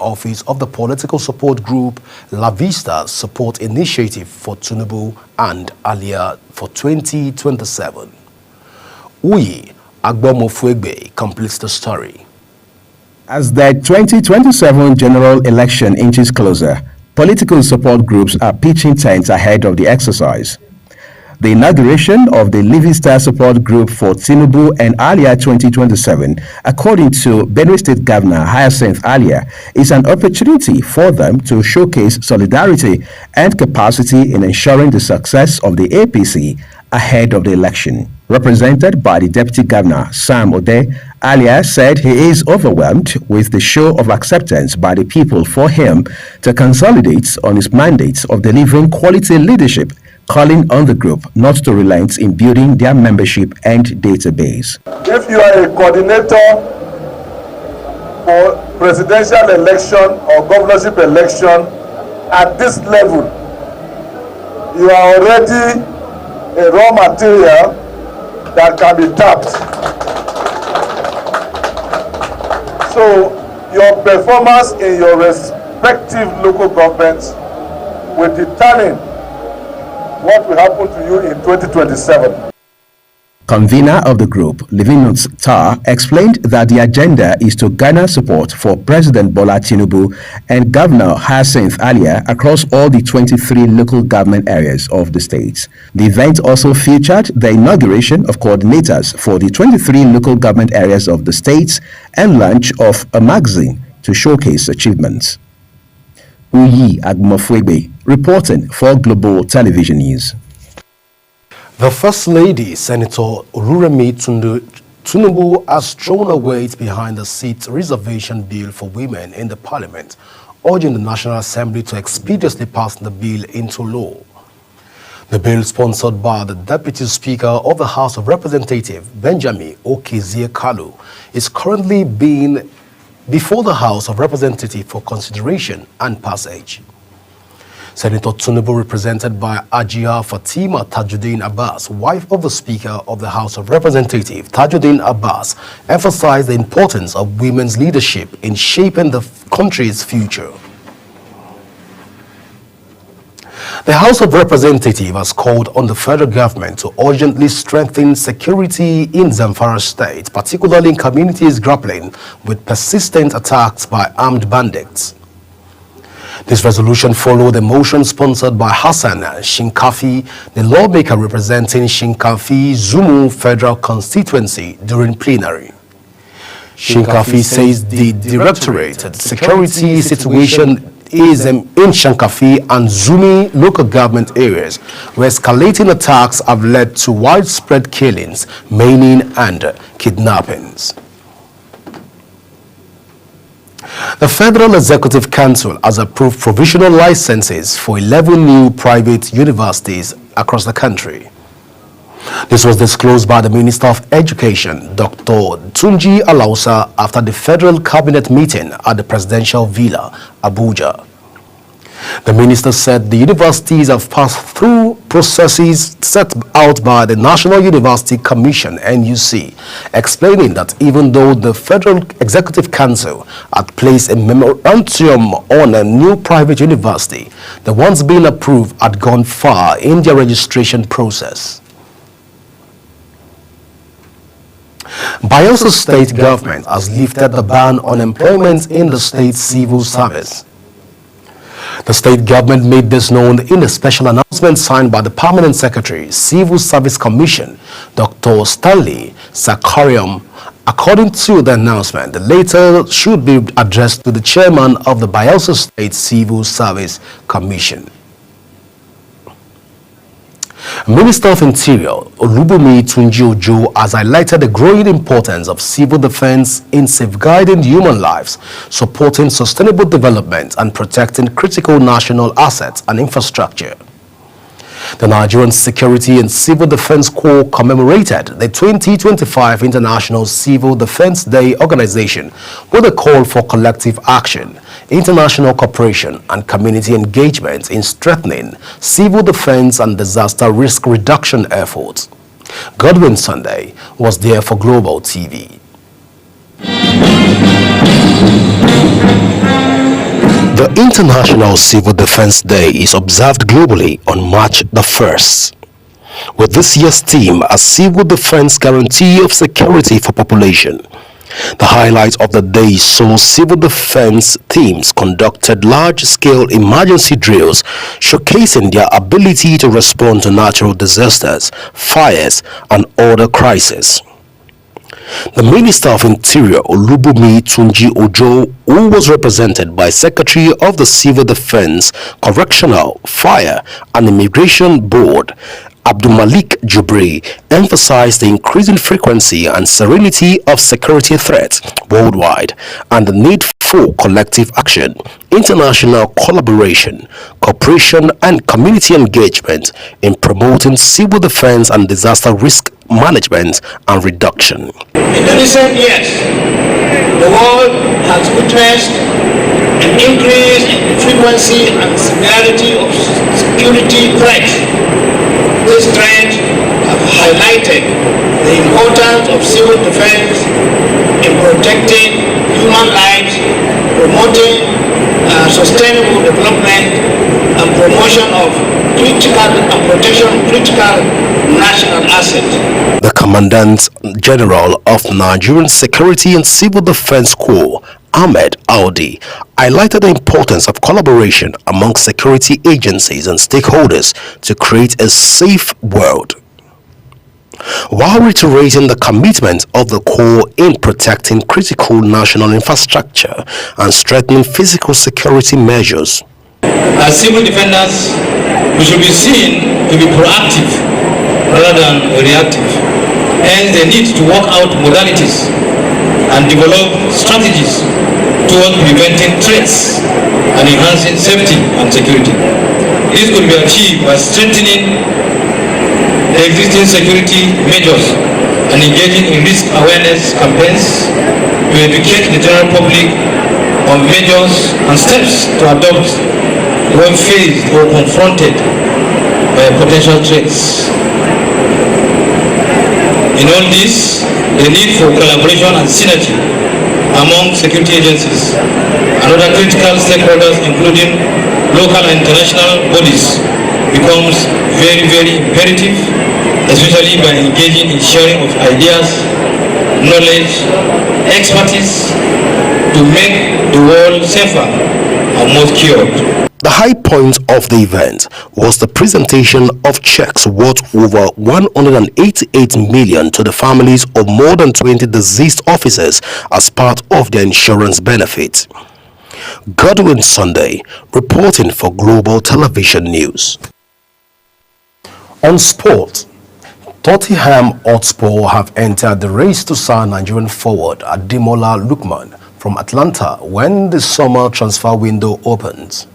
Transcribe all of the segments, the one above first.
office of the political support group La Vista Support Initiative for Tinubu and Alia for 2027. Uyi Agbomofuegbe completes the story. As the 2027 general election inches closer, political support groups are pitching tents ahead of the exercise. The inauguration of the Living Star Support Group for Tinubu and Alia 2027, according to Benue State Governor Hyacinth Alia, is an opportunity for them to showcase solidarity and capacity in ensuring the success of the APC ahead of the election. Represented by the Deputy Governor, Sam Ode, Alia said he is overwhelmed with the show of acceptance by the people for him to consolidate on his mandate of delivering quality leadership, calling on the group not to relent in building their membership and database. If you are a coordinator for presidential election or governorship election at this level, you are already a raw material that can be tapped. So your performance in your respective local governments will determine what will happen to you in 2027. Convener of the group, Livinus Tar, explained that the agenda is to garner support for President Bola Tinubu and Governor Hyacinth Alia across all the 23 local government areas of the state. The event also featured the inauguration of coordinators for the 23 local government areas of the state and launch of a magazine to showcase achievements. Uyi Agbomofuegbe, reporting for Global Television News. The First Lady, Senator Oluremi Tinubu, has thrown her weight behind the seat reservation bill for women in the parliament, urging the National Assembly to expeditiously pass the bill into law. The bill, sponsored by the Deputy Speaker of the House of Representatives, Benjamin Okezie-Kalu, is currently being before the House of Representatives for consideration and passage. Senator Tinubu, represented by Ajia Fatima Tajuddin Abbas, wife of the Speaker of the House of Representatives, Tajuddin Abbas, emphasized the importance of women's leadership in shaping the country's future. The House of Representatives has called on the federal government to urgently strengthen security in Zamfara State, particularly in communities grappling with persistent attacks by armed bandits. This resolution followed a motion sponsored by Hassan Shinkafi, the lawmaker representing Shinkafi Zumu Federal Constituency, during plenary. Shinkafi says the directorate security situation is in Shinkafi and Zumi local government areas, where escalating attacks have led to widespread killings, maiming and kidnappings. The Federal Executive Council has approved provisional licenses for 11 new private universities across the country. This was disclosed by the Minister of Education, Dr. Tunji Alausa, after the Federal Cabinet meeting at the Presidential Villa, Abuja. The minister said the universities have passed through processes set out by the National University Commission, NUC, explaining that even though the Federal Executive Council had placed a memorandum on a new private university, the ones being approved had gone far in their registration process. Bayelsa State government has lifted the ban on employment in the state civil service. The state government made this known in a special announcement signed by the Permanent Secretary, Civil Service Commission, Dr. Stanley Sakariam. According to the announcement, the letter should be addressed to the chairman of the Bayelsa State Civil Service Commission. Minister of Interior Olubunmi Tunji-Ojo has highlighted the growing importance of civil defense in safeguarding human lives, supporting sustainable development, and protecting critical national assets and infrastructure. The Nigerian Security and Civil Defense Corps commemorated the 2025 International Civil Defense Day organization with a call for collective action, international cooperation, and community engagement in strengthening civil defense and disaster risk reduction efforts. Godwin Sunday was there for Global TV. The International Civil Defense Day is observed globally on March the 1st. With this year's theme, a civil defense guarantee of security for population. The highlight of the day saw civil defense teams conducted large-scale emergency drills showcasing their ability to respond to natural disasters, fires, and other crises. The Minister of Interior Olubunmi Tunji Ojo, who was represented by Secretary of the Civil Defense, Correctional, Fire and Immigration Board, Abdulmalik Jubri, emphasized the increasing frequency and severity of security threats worldwide and the need for collective action, international collaboration, cooperation and community engagement in promoting civil defense and disaster risk management and reduction. In the recent years, the world has witnessed an increase in the frequency and severity of security threats. These trends have highlighted the importance of civil defense in protecting human lives, promoting sustainable development, and promotion of protection of critical national assets. The Commandant General of Nigerian Security and Civil Defense Corps, Ahmed Audi, highlighted the importance of collaboration among security agencies and stakeholders to create a safe world, while reiterating the commitment of the Corps in protecting critical national infrastructure and strengthening physical security measures. As civil defenders, we should be seen to be proactive rather than reactive. Hence, they need to work out modalities and develop strategies towards preventing threats and enhancing safety and security. This could be achieved by strengthening the existing security measures and engaging in risk awareness campaigns to educate the general public on measures and steps to adopt when faced or confronted by potential threats. In all this, the need for collaboration and synergy among security agencies and other critical stakeholders, including local and international bodies, becomes very, very imperative, especially by engaging in sharing of ideas, knowledge, expertise to make the world safer and more secure. The high point of the event was the presentation of checks worth over 188 million to the families of more than 20 deceased officers as part of their insurance benefit. Godwin Sunday, reporting for Global Television News. On sport, Tottenham Hotspur have entered the race to sign Nigerian forward Ademola Lookman from Atlanta when the summer transfer window opens.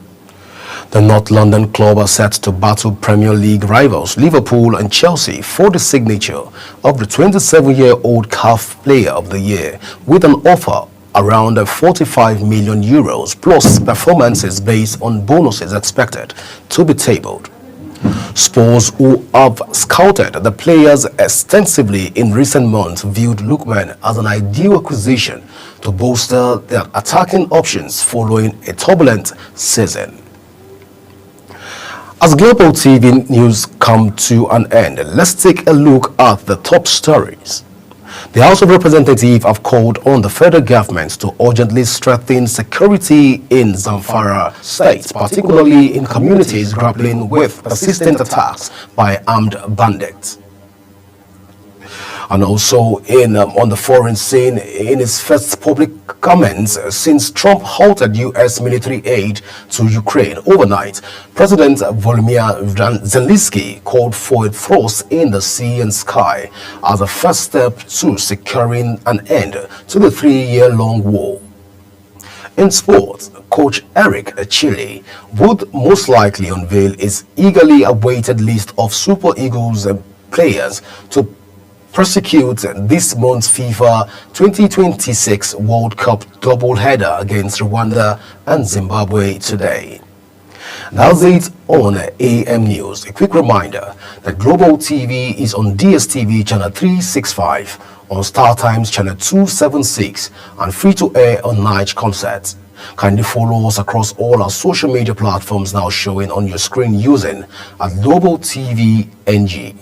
The North London club are set to battle Premier League rivals Liverpool and Chelsea for the signature of the 27-year-old CAF Player of the Year with an offer around 45 million euros plus performances based on bonuses expected to be tabled. Spurs, who have scouted the players extensively in recent months, viewed Lookman as an ideal acquisition to bolster their attacking options following a turbulent season. As Global TV News come to an end, let's take a look at the top stories. The House of Representatives have called on the federal government to urgently strengthen security in Zamfara State, particularly in communities grappling with persistent attacks by armed bandits. And also on the foreign scene, in his first public comments since Trump halted U.S. military aid to Ukraine overnight, President Volodymyr Zelensky called for a thrust in the sea and sky as a first step to securing an end to the 3-year-long war. In sports, coach Eric Chile would most likely unveil his eagerly awaited list of Super Eagles players to prosecute this month's FIFA 2026 World Cup doubleheader against Rwanda and Zimbabwe today. That's it on AM News. A quick reminder that Global TV is on DSTV channel 365, on Star Times channel 276, and free to air on Night Concert. Kindly follow us across all our social media platforms now showing on your screen using at Global TV NG.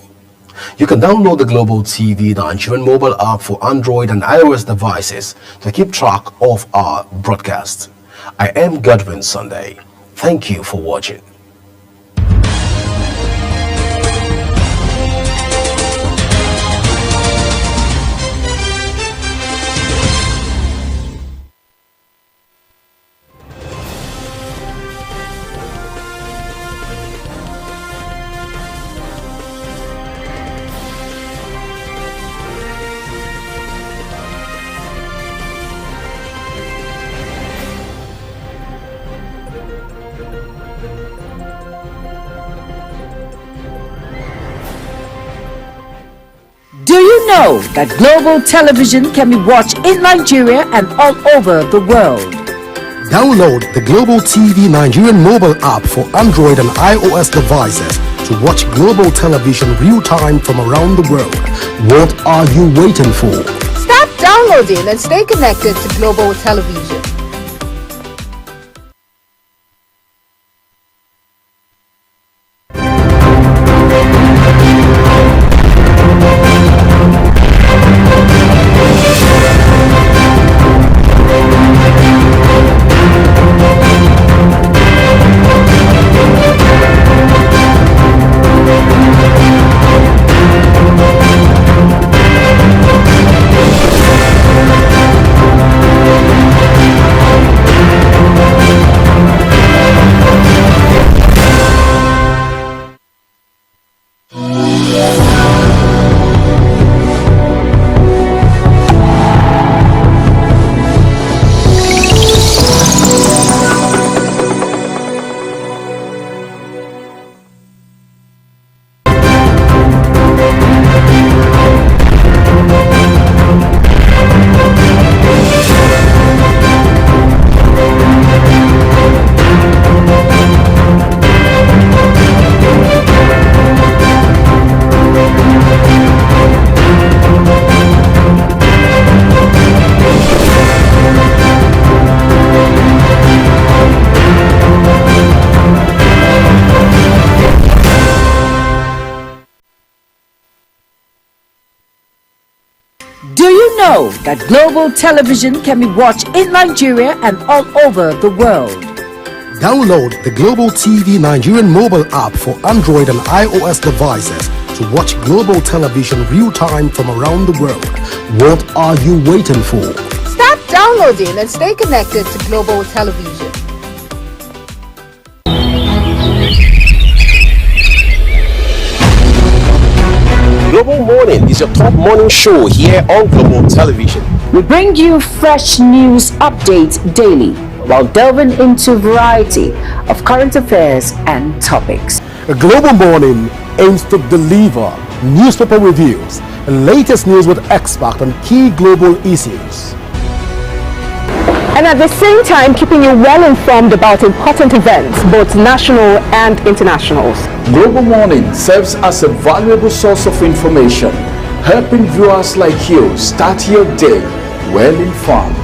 You can download the Global TV Nigerian mobile app for Android and iOS devices to keep track of our broadcast. I am Godwin Sunday. Thank you for watching. Do you know that Global Television can be watched in Nigeria and all over the world? Download the Global TV Nigerian mobile app for Android and iOS devices to watch Global Television real-time from around the world. What are you waiting for? Start downloading and stay connected to Global Television. Do you know that Global Television can be watched in Nigeria and all over the world? Download the Global TV Nigerian mobile app for Android and iOS devices to watch Global Television real-time from around the world. What are you waiting for? Start downloading and stay connected to Global Television. Global Morning is your top morning show here on Global Television. We bring you fresh news updates daily while delving into a variety of current affairs and topics. A Global Morning aims to deliver newspaper reviews and latest news with experts on key global issues. And at the same time keeping you well informed about important events, both national and internationals. Global Morning serves as a valuable source of information, helping viewers like you start your day well informed.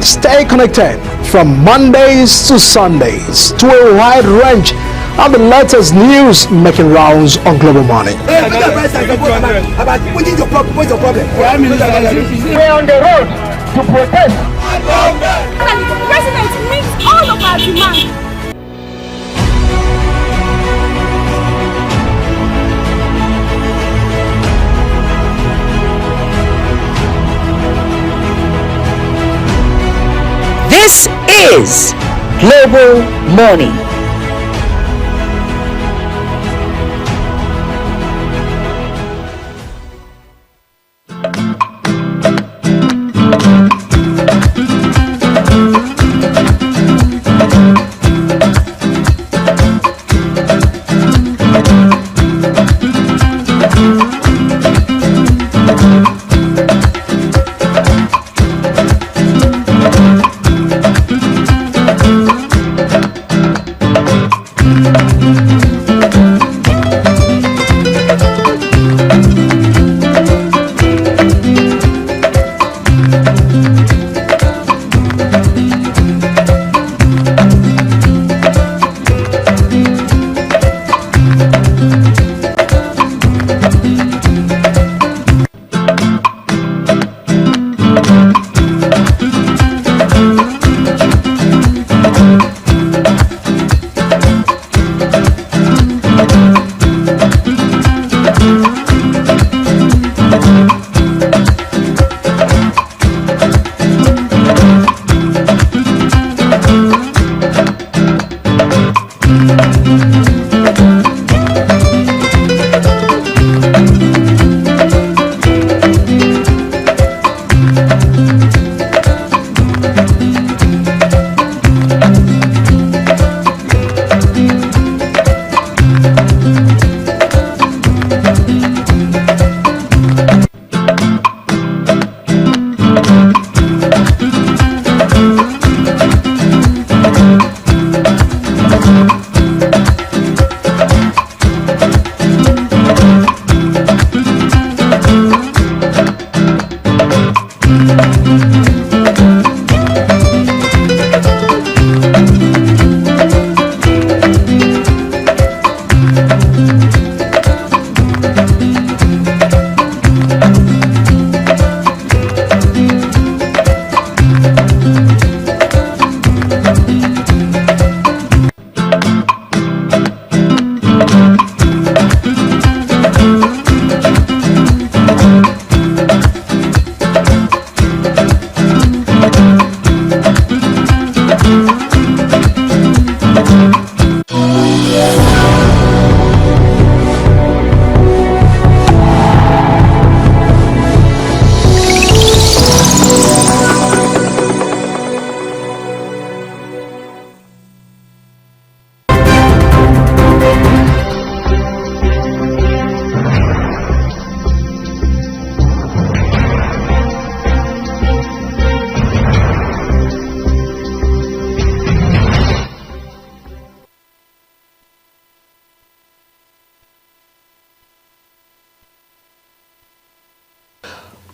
Stay connected from Mondays to Sundays to a wide range of the latest news making rounds on Global Morning. We're on the road to protest. And the president meets all of our demands. This is Global Morning.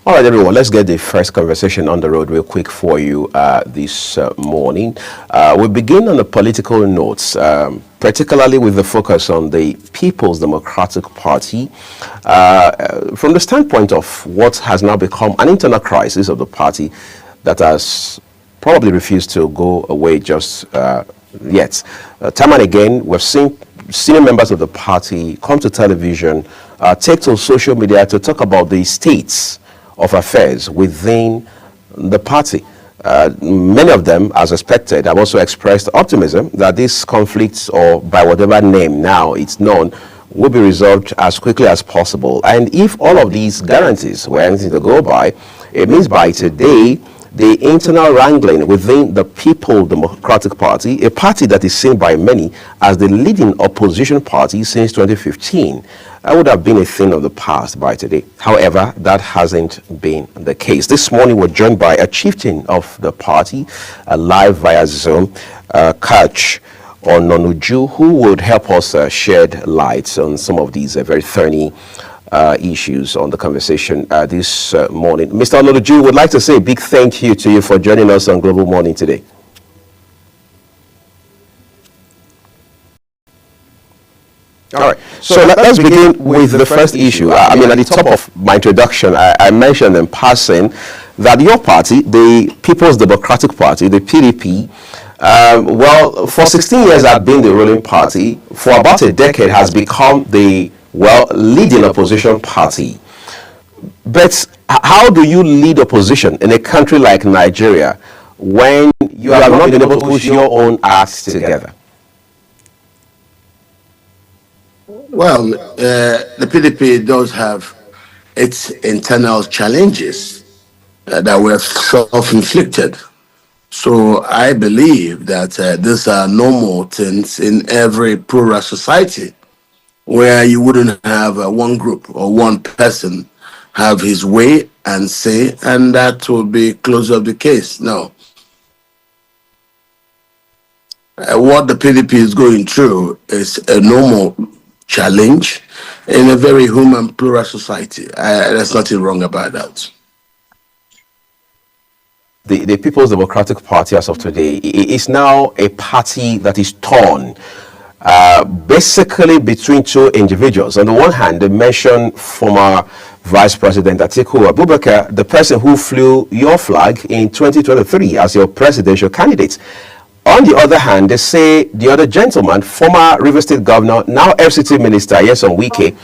All right, everyone, let's get the first conversation on the road real quick for you this morning. We begin on the political notes, particularly with the focus on the People's Democratic Party. From the standpoint of what has now become an internal crisis of the party that has probably refused to go away just yet. Time and again, we've seen senior members of the party come to television, take to social media to talk about the states of affairs within the party. Many of them, as expected, have also expressed optimism that this conflict, or by whatever name now it's known, will be resolved as quickly as possible. And if all of these guarantees were anything to go by, it means by today, the internal wrangling within the People Democratic Party, a party that is seen by many as the leading opposition party since 2015, would have been a thing of the past by today. However, that hasn't been the case. This morning, we're joined by a chieftain of the party, live via Zoom, Coach Ononuju, who would help us shed light on some of these very thorny issues on the conversation this morning. Mr. Ononuju, would like to say a big thank you to you for joining us on Global Morning today. All right, so let's begin with the first issue. I mean, at the top of my introduction, I mentioned in passing that your party, the People's Democratic Party, the PDP, well, for 16 years have been the ruling party. For about a decade has become the, well, leading opposition party. But how do you lead opposition in a country like Nigeria when you have not been able to put your own acts together? Well, the PDP does have its internal challenges that were self-inflicted. So I believe that these are normal things in every plural society where you wouldn't have one group or one person have his way and say, and that will be close of the case. No. What the PDP is going through is a normal challenge in a very human plural society. There's nothing wrong about that. The People's Democratic Party as of today is now a party that is torn basically between two individuals. On the one hand, they mention former Vice President Atiku Abubakar, the person who flew your flag in 2023 as your presidential candidate. On the other hand, they say the other gentleman, former River State Governor, now FCT Minister Nyesom Wike.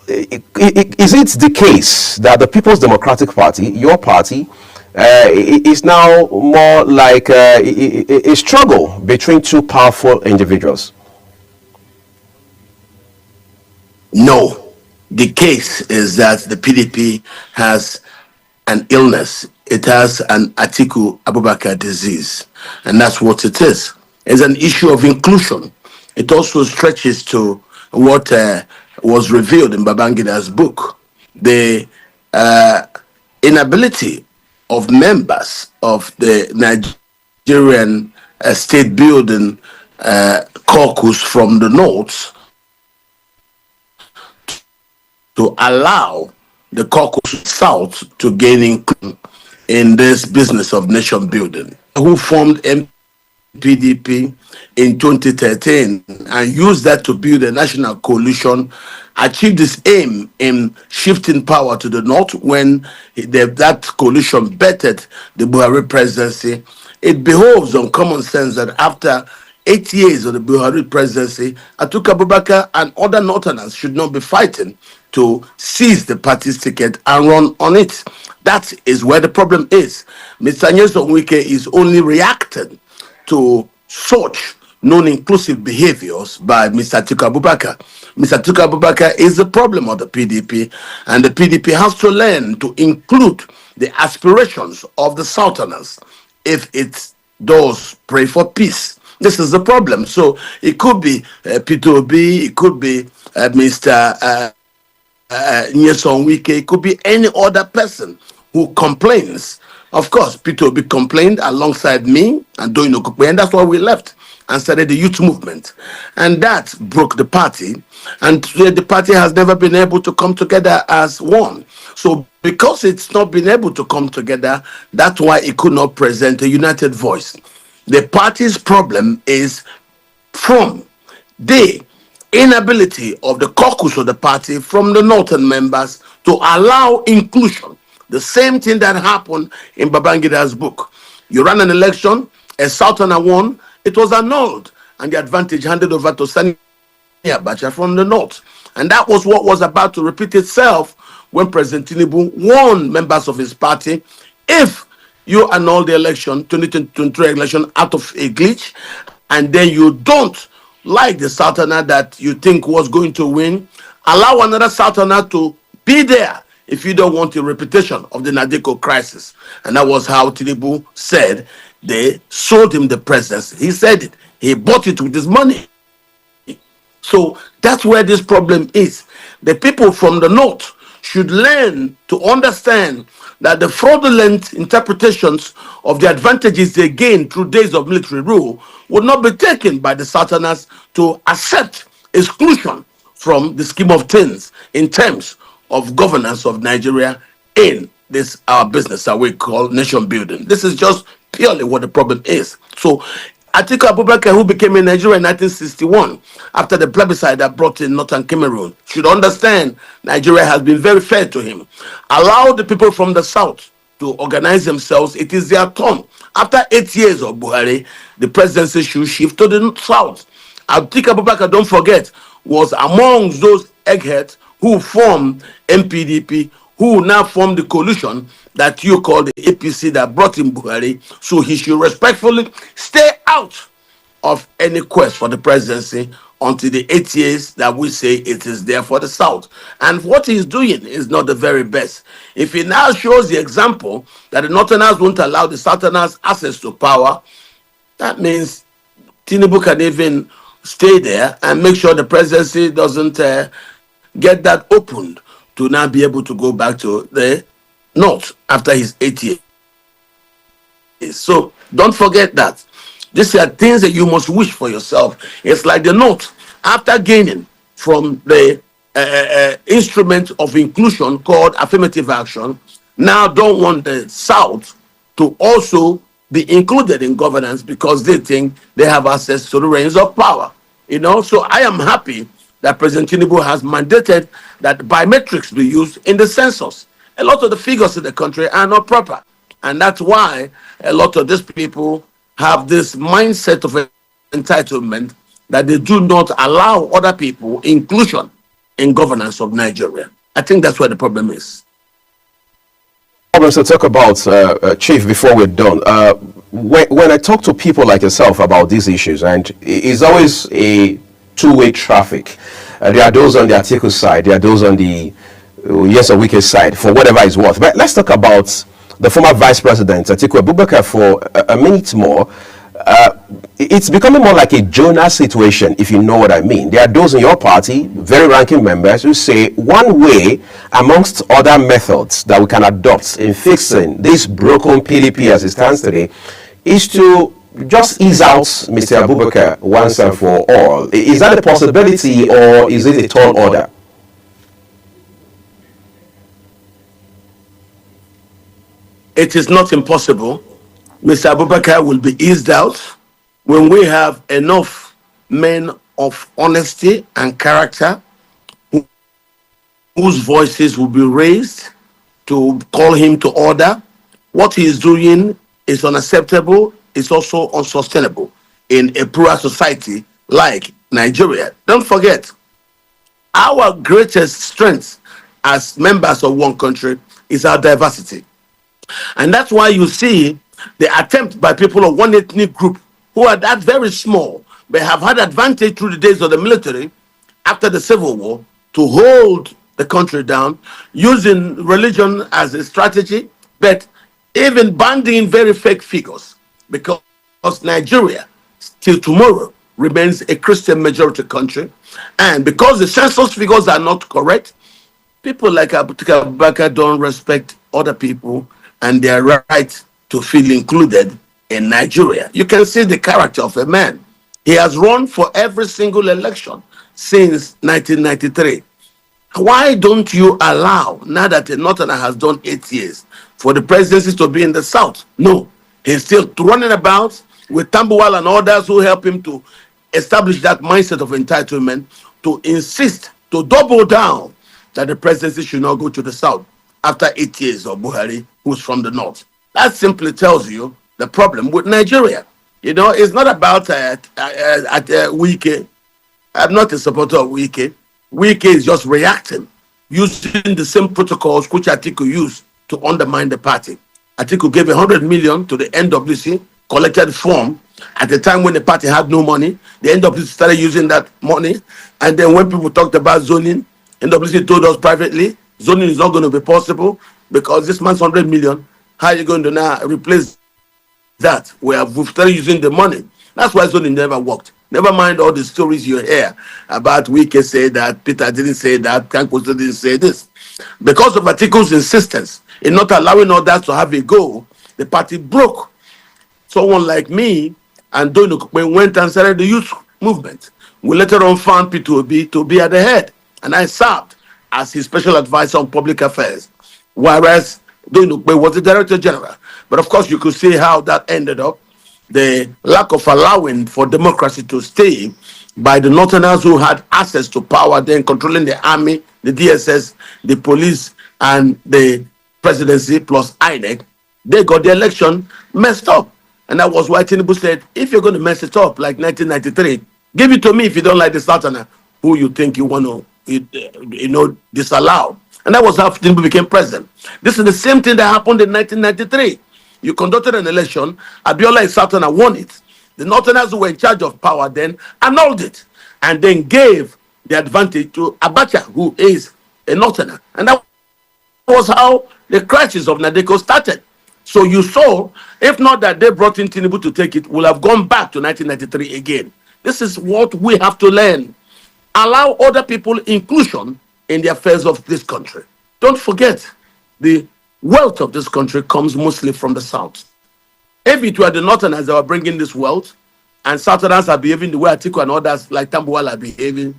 Is it the case that the People's Democratic Party, your party, is now more like a struggle between two powerful individuals? No. The case is that the PDP has an illness. It has an Atiku Abubakar disease. And that's what it is. It's an issue of inclusion. It also stretches to what was revealed in Babangida's book. The inability of members of the Nigerian state building caucus from the north to allow the caucus south to gain inclusion in this business of nation building. Who formed MPDP in 2013 and used that to build a national coalition, achieved its aim in shifting power to the north when that coalition bettered the Buhari presidency. It behoves on common sense that after 8 years of the Buhari presidency, Atiku Abubakar and other northerners should not be fighting to seize the party's ticket and run on it. That is where the problem is. Mr. Nyesom Wike is only reacting to such non-inclusive behaviors by Mr. Atiku Abubakar. Mr. Atiku Abubakar is the problem of the PDP, and the PDP has to learn to include the aspirations of the Southerners if it does pray for peace. This is the problem. So it could be P2B, it could be Mr. Nyesom Wike, it could be any other person who complains. Of course, P2B complained alongside me and Doyin Okupe, and that's why we left. and started the youth movement. And that broke the party. And today the party has never been able to come together as one. So because it's not been able to come together, that's why it could not present a united voice. The party's problem is from the inability of the caucus of the party from the northern members to allow inclusion. The same thing that happened in Babangida's book. You ran an election, a southerner won, it was annulled, and the advantage handed over to Sani Abacha from the north. And that was what was about to repeat itself when President Tinubu warned members of his party, if you annul the election, 2023 election, out of a glitch, and then you don't like the southerner that you think was going to win, allow another southerner to be there if you don't want a repetition of the Nadeko crisis. And that was how Tinubu said they sold him the presidency. He said it. He bought it with his money. So that's where this problem is. The people from the north should learn to understand that the fraudulent interpretations of the advantages they gained through days of military rule would not be taken by the southerners to accept exclusion from the scheme of things in terms of governance of Nigeria in this our business that we call nation building. This is just purely what the problem is. So Atiku Abubakar, who became a Nigerian in 1961 after the plebiscite that brought in Northern Cameroon, should understand Nigeria has been very fair to him. Allow the people from the south to organize themselves. It is their turn. After 8 years of Buhari, the presidency should shift to the south. Atiku Abubakar, don't forget, was amongst those eggheads who formed MPDP, who now formed the coalition that you call the APC that brought in Buhari. So he should respectfully stay out of any quest for the presidency until the 8 years that we say it is there for the South. And what he's doing is not the very best. If he now shows the example that the Northerners won't allow the Southerners access to power, that means Tinubu can even stay there and make sure the presidency doesn't get that opened to now be able to go back to the north after his 8 years. So don't forget that. These are things that you must wish for yourself. It's like the north, after gaining from the instrument of inclusion called affirmative action, now don't want the south to also be included in governance because they think they have access to the reins of power. You know, so I am happy that President Tinubu has mandated that biometrics be used in the census. A lot of the figures in the country are not proper. And that's why a lot of these people have this mindset of entitlement that they do not allow other people inclusion in governance of Nigeria. I think that's where the problem is. To talk about, Chief, before we're done, when I talk to people like yourself about these issues, and it's always a two-way traffic. There are those on the Atiku side, there are those on the yes or wicked side, for whatever it's worth. But let's talk about the former Vice President, Atiku Abubakar, for a minute more. It's becoming more like a Jonah situation, if you know what I mean. There are those in your party, very ranking members, who say one way amongst other methods that we can adopt in fixing this broken PDP as it stands today is to just ease out Mr. Abubakar once and for all. Is that a possibility, or is it a tall order? It is not impossible. Mr. Abubakar will be eased out when we have enough men of honesty and character whose voices will be raised to call him to order. What he is doing is unacceptable. It's also unsustainable in a plural society like Nigeria. Don't forget, our greatest strength as members of one country is our diversity. And that's why you see the attempt by people of one ethnic group who are that very small, but have had advantage through the days of the military after the Civil War to hold the country down, using religion as a strategy, but even banding very fake figures, because Nigeria till tomorrow remains a Christian majority country, and because the census figures are not correct, people like Abubakar don't respect other people and their right to feel included in Nigeria. You can see the character of a man. He has run for every single election since 1993. Why don't you allow, now that a Northerner has done 8 years, for the presidency to be in the South? No, he's still running about with Tambuwal and others who help him to establish that mindset of entitlement, to insist, to double down that the presidency should not go to the South after 8 years of Buhari, who's from the North. That simply tells you the problem with Nigeria. You know, it's not about Wike. I'm not a supporter of Wike. Wike is just reacting, using the same protocols which Atiku used to undermine the party. Atiku gave 100 million to the NWC, collected form at the time when the party had no money. The NWC started using that money. And then when people talked about zoning, NWC told us privately, zoning is not going to be possible because this man's 100 million. How are you going to now replace that? We've started using the money. That's why zoning never worked. Never mind all the stories you hear about Wike say that, Peter didn't say that, Kanko didn't say this. Because of Atiku's insistence in not allowing others to have a go, the party broke. Someone like me and Doyin Okupe went and started the youth movement. We later on found P2B to be at the head, and I served as his special advisor on public affairs, whereas Doyin Okupe was the director general. But of course, you could see how that ended up. The lack of allowing for democracy to stay by the Northerners who had access to power, then controlling the army, the DSS, the police, and the presidency plus INEC, they got the election messed up. And that was why Tinubu said, if you're going to mess it up like 1993, give it to me if you don't like the Southerner who you think you want to, disallow. And that was how Tinubu became president. This is the same thing that happened in 1993. You conducted an election, Abiola and Southerner won it. The Northerners who were in charge of power then annulled it and then gave the advantage to Abacha, who is a Northerner. And that was how the crisis of Nadeko started. So you saw, if not that they brought in Tinubu to take it, we'll have gone back to 1993 again. This is what we have to learn. Allow other people inclusion in the affairs of this country. Don't forget, the wealth of this country comes mostly from the South. If it were the Northerners that were bringing this wealth, and Southerners are behaving the way Atiku and others like Tambuwal are behaving,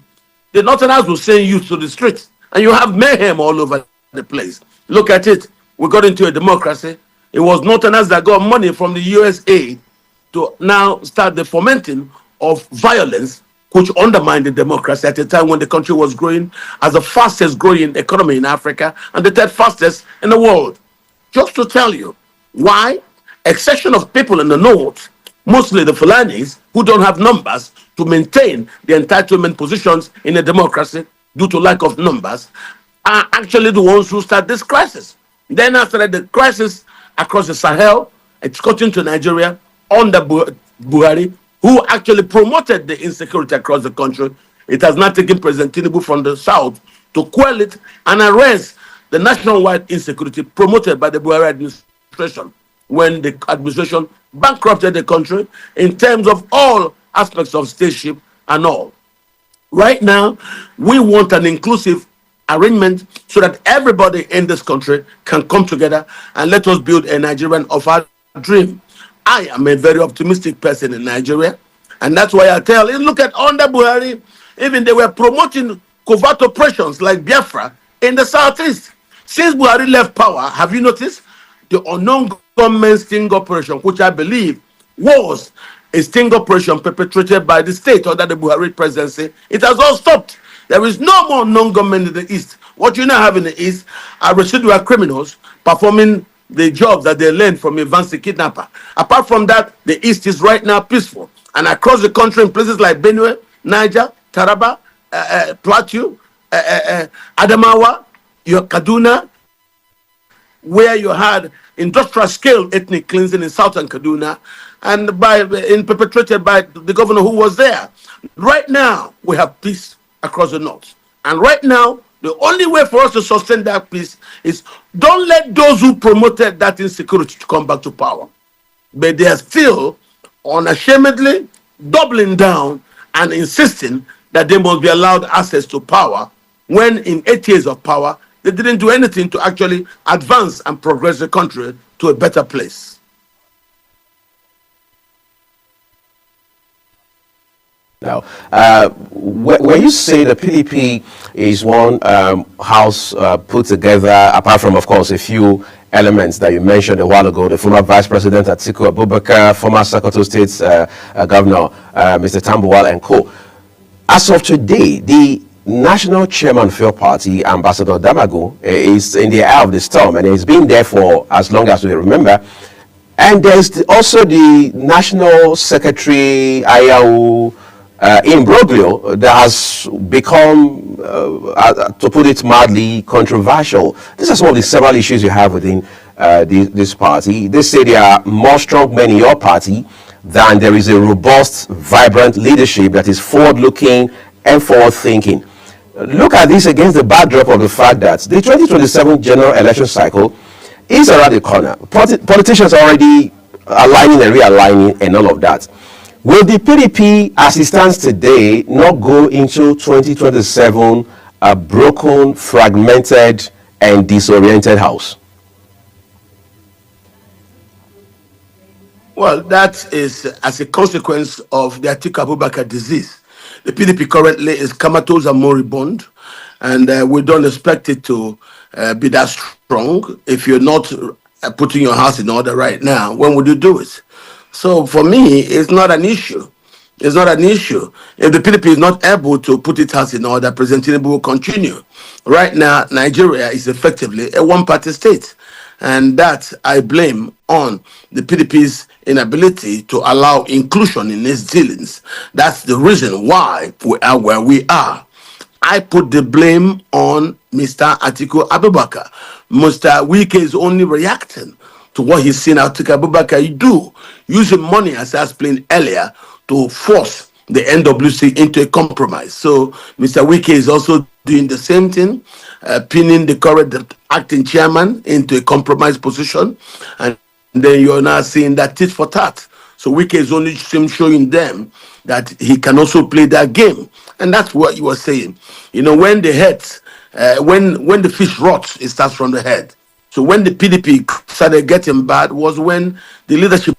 the Northerners will send youth to the streets, and you have mayhem all over the place. Look at it. We got into a democracy. It was Northerners that got money from the USA to now start the fomenting of violence, which undermined the democracy at a time when the country was growing as the fastest growing economy in Africa and the third fastest in the world. Just to tell you why a section of people in the north, mostly the Fulanis, who don't have numbers to maintain the entitlement positions in a democracy due to lack of numbers, are actually the ones who start this crisis. Then after the crisis across the Sahel, it's gotten to Nigeria under Buhari, who actually promoted the insecurity across the country. It has not taken President Tinubu from the south to quell it and arrest the nationwide insecurity promoted by the Buhari administration when the administration bankrupted the country in terms of all aspects of stateship and all. Right now, we want an inclusive arrangement so that everybody in this country can come together and let us build a Nigerian of our dream. I am a very optimistic person in Nigeria, and that's why I tell you, look at under Buhari, even they were promoting covert operations like Biafra in the southeast. Since Buhari left power, have you noticed the unknown government sting operation, which I believe was a sting operation perpetrated by the state under the Buhari presidency? It has all stopped. There is no more non-government in the east. What you now have in the east are residual criminals performing the jobs that they learned from a Vansi kidnapper. Apart from that, the east is right now peaceful. And across the country, in places like Benue, Niger, Taraba, Plateau, Adamawa, your Kaduna, where you had industrial scale ethnic cleansing in southern Kaduna, and perpetrated by the governor who was there. Right now, we have peace across the north. And right now, the only way for us to sustain that peace is don't let those who promoted that insecurity to come back to power. But they are still unashamedly doubling down and insisting that they must be allowed access to power when in 8 years of power, they didn't do anything to actually advance and progress the country to a better place. Now, when you say the PDP is one house put together, apart from, of course, a few elements that you mentioned a while ago, the former Vice President Atiku Abubakar, former Sokoto State Governor Mr. Tambuwal and co. As of today, the National Chairman of your party, Ambassador Damagun, is in the eye of the storm, and he's been there for as long as we remember. And there's also the National Secretary, Ayahu, imbroglio that has become, to put it mildly, controversial. These are some of the several issues you have within this party. They say there are more strong men in your party than there is a robust, vibrant leadership that is forward-looking and forward-thinking. Look at this against the backdrop of the fact that the 2027 general election cycle is around the corner. Politicians are already aligning and realigning and all of that. Will the PDP, as it stands today, not go into 2027 a broken, fragmented, and disoriented house? Well, that is as a consequence of the Atiku Abubakar disease. The PDP currently is comatose and moribund, and we don't expect it to be that strong. If you're not putting your house in order right now, when would you do it? So for me, it's not an issue. It's not an issue. If the PDP is not able to put its house in order, President Tinubu will continue. Right now, Nigeria is effectively a one-party state. And that I blame on the PDP's inability to allow inclusion in its dealings. That's the reason why we are where we are. I put the blame on Mr. Atiku Abubakar. Mr. Wike is only reacting to what he's seen Atiku Abubakar do, using money, as I explained earlier, to force the NWC into a compromise. So Mr. Wike is also doing the same thing, pinning the current acting chairman into a compromise position, and then you're now seeing that tit for tat. So Wike is only showing them that he can also play that game, and that's what you were saying. You know, when the head, when the fish rots, it starts from the head. So when the PDP started getting bad was when the leadership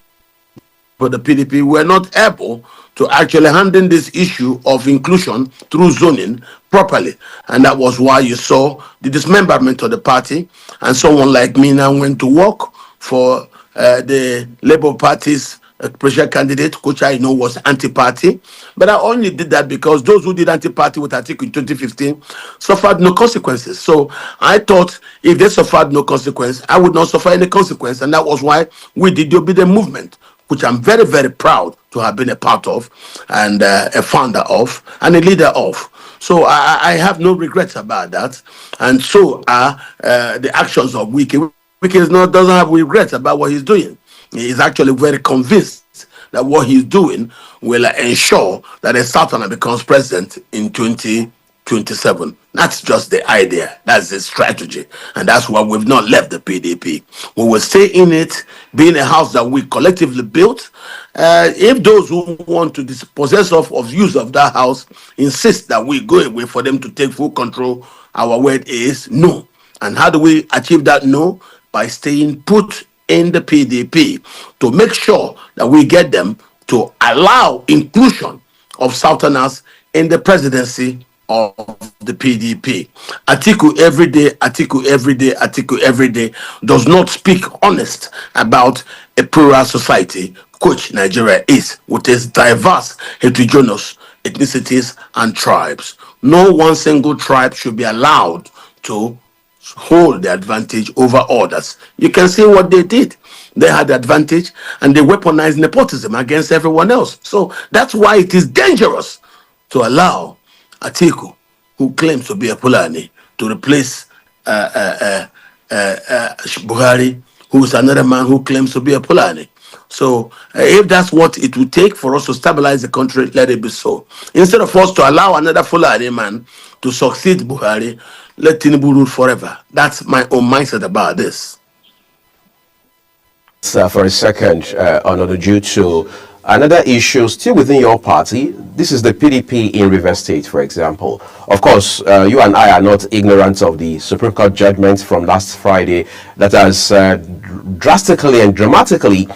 of the PDP were not able to actually handle this issue of inclusion through zoning properly. And that was why you saw the dismemberment of the party, and someone like me now went to work for the Labour Party's presidential candidate, which I know was anti-party. But I only did that because those who did anti-party with Atiku in 2015 suffered no consequences. So I thought if they suffered no consequence, I would not suffer any consequence. And that was why we did the Obedient Movement, which I'm very, very proud to have been a part of, and a founder of, and a leader of. So I have no regrets about that. And so are the actions of Wike. Wike doesn't have regrets about what he's doing. He's actually very convinced that what he's doing will ensure that a Southerner becomes president in 2027. That's just the idea. That's the strategy. And that's why we've not left the PDP. We will stay in it, being a house that we collectively built. If those who want to dispossess of use of that house insist that we go away for them to take full control, our word is no. And how do we achieve that no? By staying put in the PDP to make sure that we get them to allow inclusion of Southerners in the presidency of the PDP. Atiku every day, Atiku every day, Atiku every day does not speak honest about a plural society, which Nigeria is, with its diverse heterogeneous ethnicities and tribes. No one single tribe should be allowed to hold the advantage over others. You can see what they did. They had the advantage and they weaponized nepotism against everyone else. So that's why it is dangerous to allow Atiku, who claims to be a Fulani, to replace Buhari, who is another man who claims to be a Fulani. So if that's what it would take for us to stabilize the country, let it be so. Instead of us to allow another Fulani man to succeed Buhari, let Tinubu rule forever. That's my own mindset about this. For a second, Honorable, due to another issue still within your party, this is the PDP in Rivers State, for example. Of course, you and I are not ignorant of the Supreme Court judgment from last Friday that has drastically and dramatically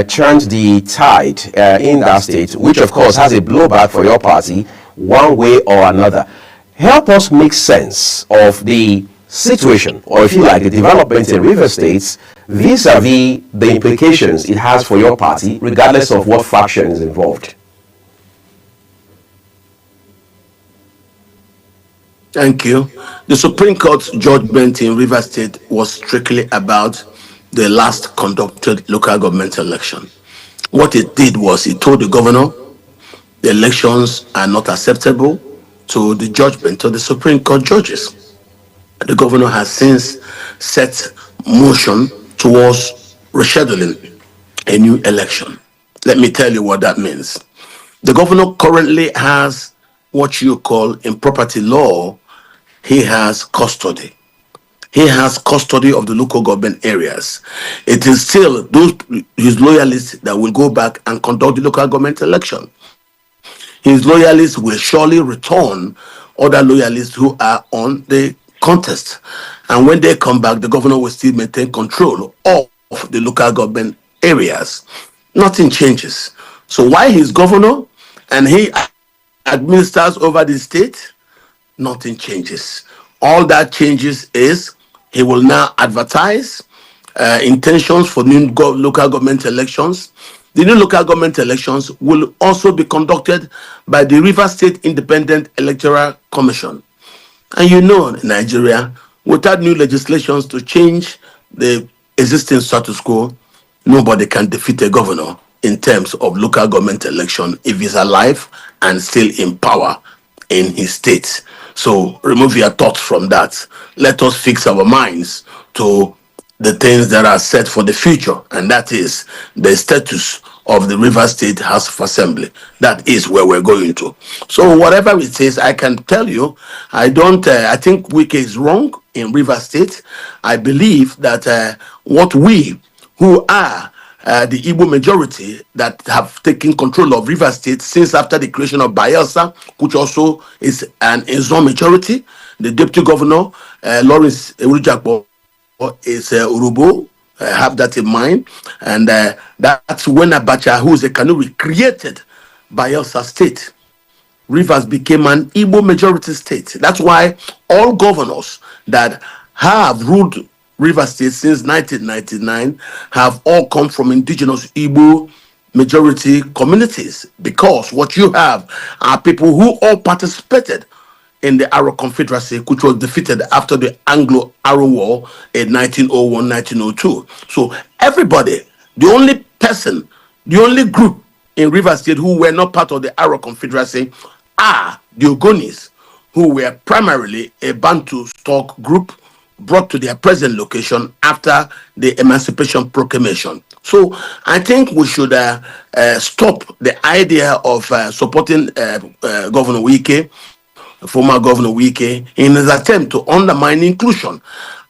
turned the tide in that state, which of course has a blowback for your party one way or another. Help us make sense of the situation, or if you like, the development in River States vis-a-vis the implications it has for your party, regardless of what faction is involved. Thank you. The Supreme Court's judgment in River State was strictly about the last conducted local government election. What it did was it told the governor the elections are not acceptable to the judgment of the Supreme Court judges. The governor has since set motion towards rescheduling a new election. Let me tell you what that means. The governor currently has what you call in property law, he has custody. He has custody of the local government areas. It is still his loyalists that will go back and conduct the local government election. His loyalists will surely return other loyalists who are on the contest. And when they come back, the governor will still maintain control of the local government areas. Nothing changes. So while he's governor and he administers over the state, nothing changes. All that changes is he will now advertise intentions for new local government elections. The new local government elections will also be conducted by the River State Independent Electoral Commission. And you know, in Nigeria, without new legislations to change the existing status quo, nobody can defeat a governor in terms of local government election if he's alive and still in power in his state. So remove your thoughts from that. Let us fix our minds to the things that are set for the future, and that is the status of the River State House of Assembly. That is where we're going to. So whatever it says, I can tell you, I think Wike is wrong in River State. I believe that what we who are the Igbo majority that have taken control of River State since after the creation of Bayelsa, which also is an Ezon majority. The Deputy Governor, Lawrence Erujakbo, is Urubo. Have that in mind. And that's when Abacha, who is a Kanuri, created Bayelsa State. Rivers became an Igbo majority state. That's why all governors that have ruled River State since 1999 have all come from indigenous Igbo majority communities, because what you have are people who all participated in the Aro Confederacy, which was defeated after the Anglo-Aro War in 1901-1902. So everybody, the only person, the only group in River State who were not part of the Aro Confederacy are the Ogonis, who were primarily a Bantu stock group brought to their present location after the Emancipation Proclamation. So I think we should stop the idea of supporting Governor Wike, former Governor Wike, in his attempt to undermine inclusion.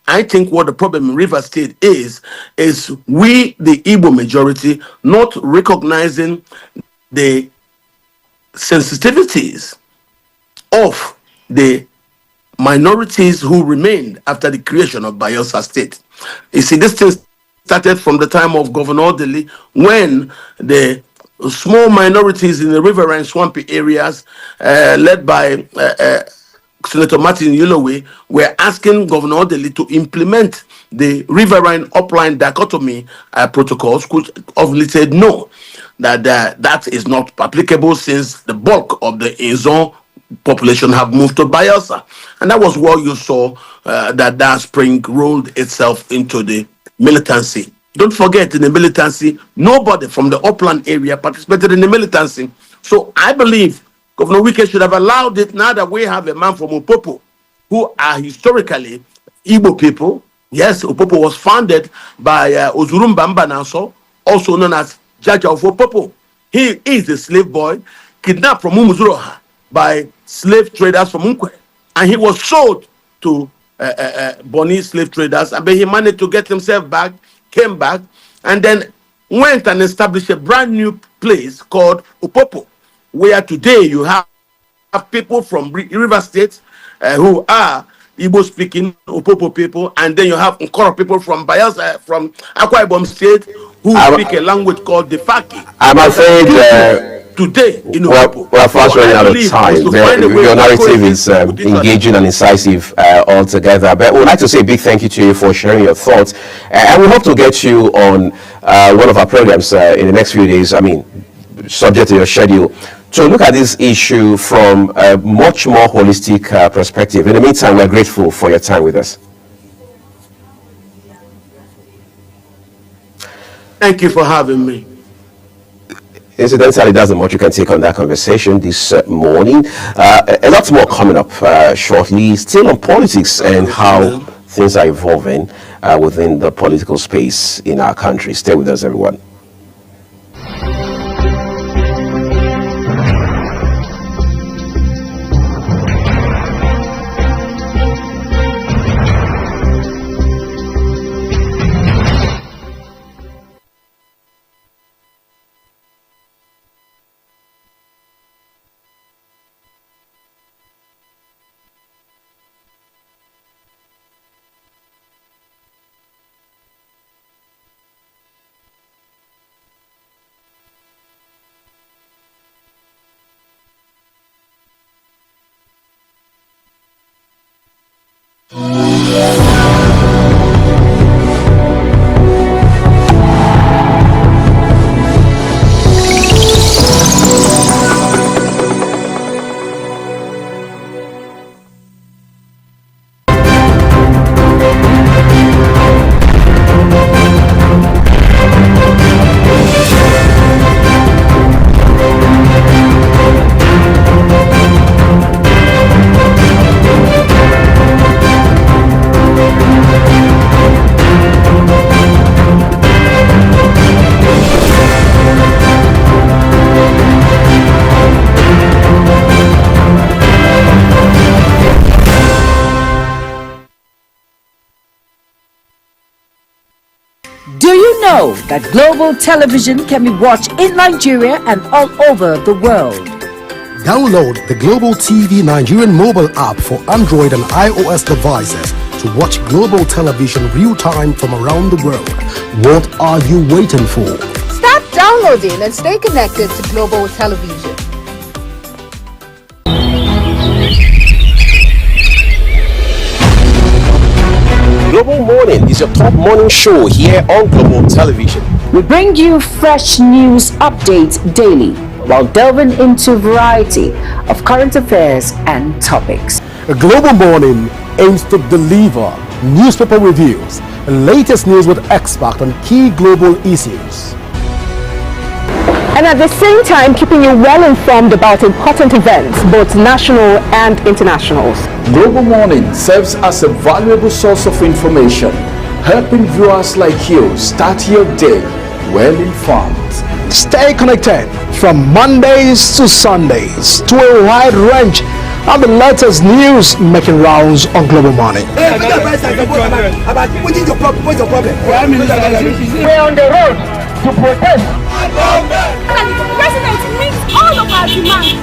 I think what the problem in River State is we, the Igbo majority, not recognizing the sensitivities of the minorities who remained after the creation of Bayelsa State. You see, this thing started from the time of Governor Odili, when the small minorities in the riverine swampy areas, led by Senator Martin Yulowe, were asking Governor Odili to implement the riverine upline dichotomy protocols, which obviously said no, that is not applicable since the bulk of the Ezon population have moved to Bayelsa. And that was what you saw, that spring rolled itself into the militancy. Don't forget, in the militancy, nobody from the upland area participated in the militancy. So I believe Governor Wike should have allowed it, now that we have a man from Opopo, who are historically Igbo people. Yes, Opopo was founded by Ozurumba Mbanaso, also known as Jaja of Opopo. He is a slave boy, kidnapped from Umuzuroha by slave traders from Unkwe, and he was sold to Bonny slave traders, and he managed to get himself back, came back, and then went and established a brand new place called Opopo, where today you have people from River State who are Igbo-speaking Opopo people, and then you have Nkoro people from Bayelsa, from Akwa Ibom State, who speak a language called the Faki. I'm afraid today, we're fast running out of time. Your narrative is engaging and incisive altogether. But we'd like to say a big thank you to you for sharing your thoughts. And we hope to get you on one of our programs in the next few days, subject to your schedule, to look at this issue from a much more holistic perspective. In the meantime, we're grateful for your time with us. Thank you for having me. Incidentally, that's the much you can take on that conversation this morning. A lot more coming up shortly, still on politics and how things are evolving within the political space in our country. Stay with us, everyone. know that global television can be watched in Nigeria and all over the world. Download the Global TV Nigerian mobile app for Android and iOS devices to watch global television real-time from around the world. What are you waiting for? Start downloading and stay connected to global television. Global Morning is your top morning show here on Global Television. We bring you fresh news updates daily while delving into a variety of current affairs and topics. A Global Morning aims to deliver newspaper reviews and latest news with experts on key global issues. And at the same time, keeping you well informed about important events, both national and internationals. Global Morning serves as a valuable source of information, helping viewers like you start your day well informed. Stay connected from Mondays to Sundays to a wide range of the latest news making rounds on Global Morning. We're on the road to protest. The president meets all of our demands.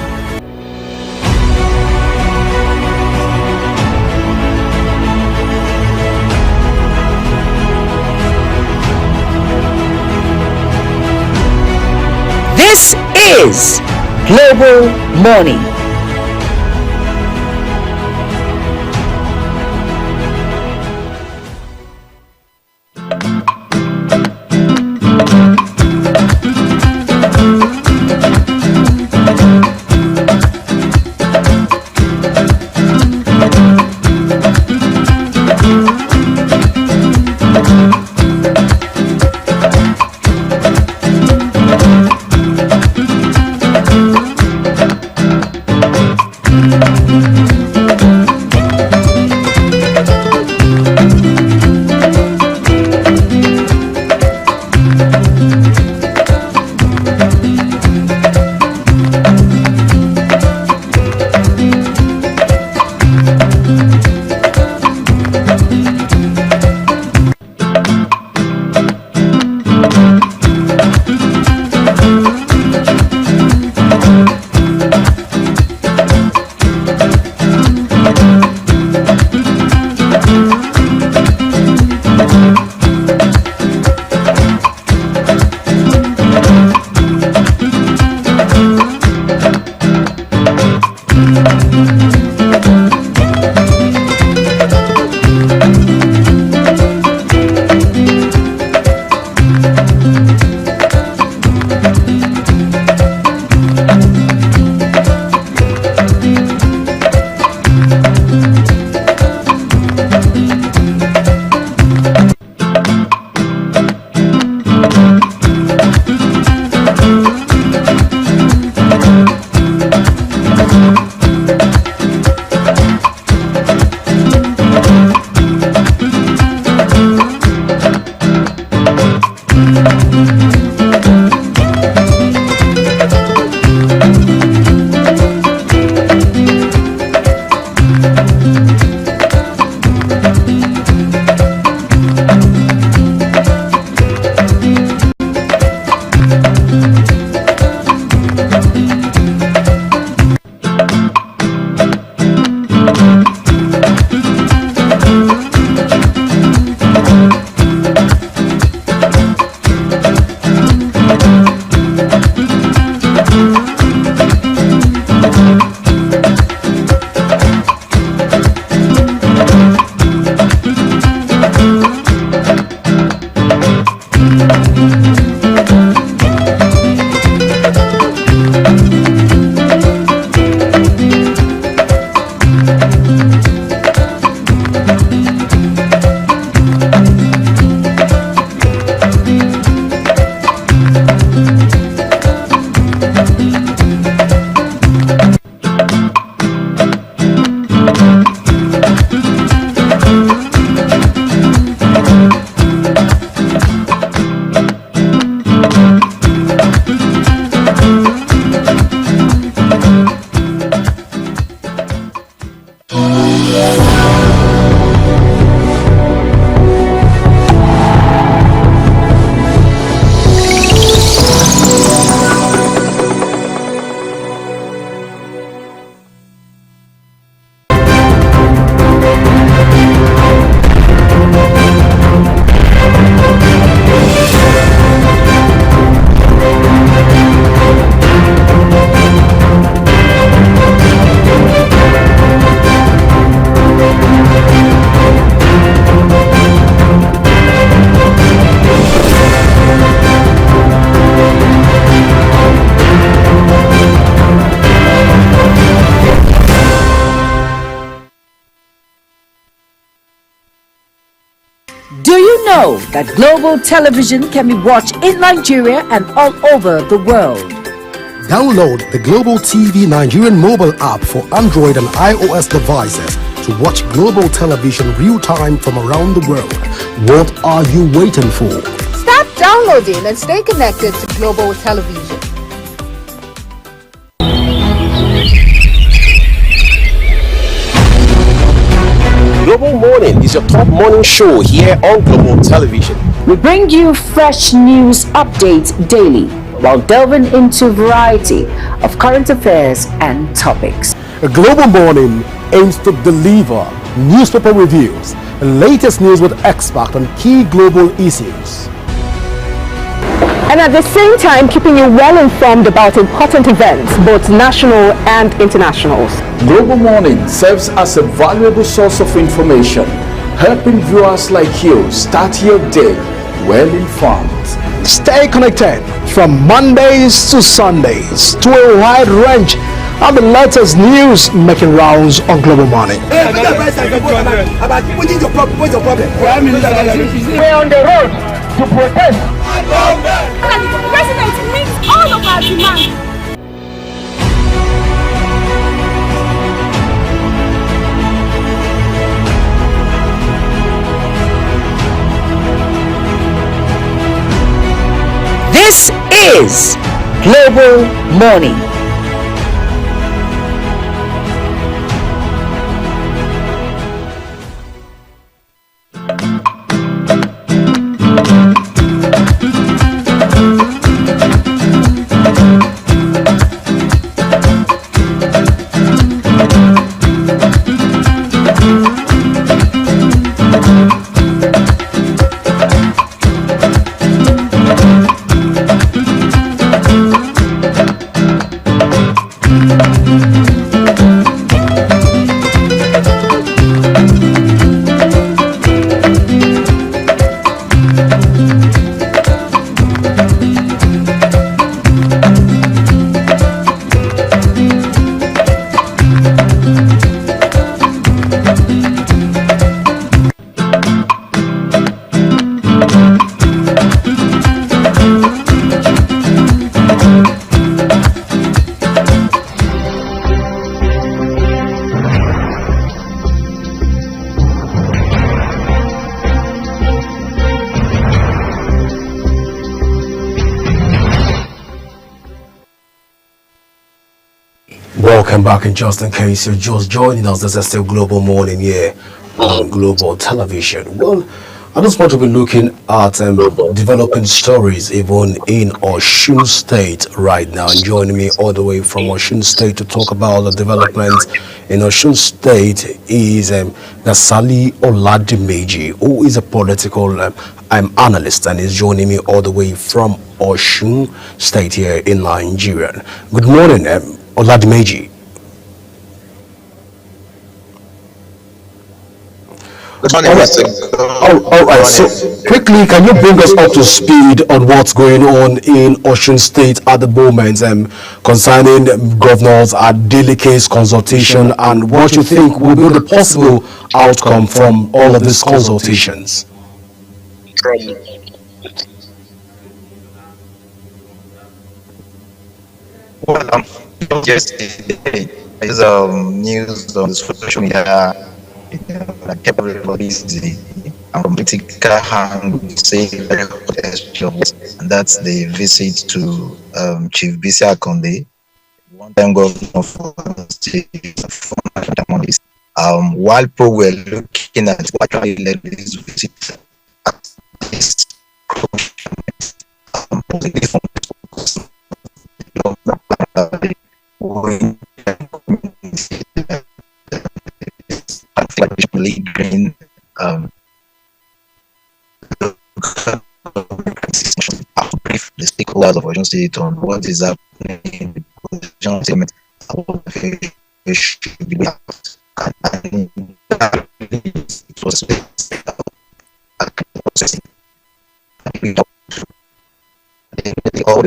This is Global Morning. know that global television can be watched in Nigeria and all over the world? Download the Global TV Nigerian mobile app for Android and iOS devices to watch global television real-time from around the world. What are you waiting for? Start downloading and stay connected to global television. Global Morning is your top morning show here on Global Television. We bring you fresh news updates daily while delving into a variety of current affairs and topics. A Global Morning aims to deliver newspaper reviews and latest news with experts on key global issues. And at the same time, keeping you well informed about important events, both national and internationals. Global Morning serves as a valuable source of information, helping viewers like you start your day well informed. Stay connected from Mondays to Sundays to a wide range of the latest news making rounds on Global Morning. We're on the road to protest. The president meets all of our demands. This is Global Morning. Welcome back, and just in case you're just joining us, this is still Global Morning here on Global Television. Well, I just want to be looking at developing stories even in Osun State right now. And joining me all the way from Osun State to talk about the developments in Osun State is Gasali Oladimeji, who is a political analyst and is joining me all the way from Osun State here in Nigeria. Good morning, Oladimeji. All right. So quickly, can you bring us up to speed on what's going on in Osun State at the moment concerning Governor Adeleke's consultation and what you think will be the possible outcome from all of these consultations? Well, yesterday, there's news on the social media. I kept everybody busy. And from political hand, we say and that's the visit to Chief Bisi Akonde, one-time governor for the state. While we're looking at what actually led this visit, leading brief the stakeholders of Osun State on what is happening in the position statement should be and it was processing all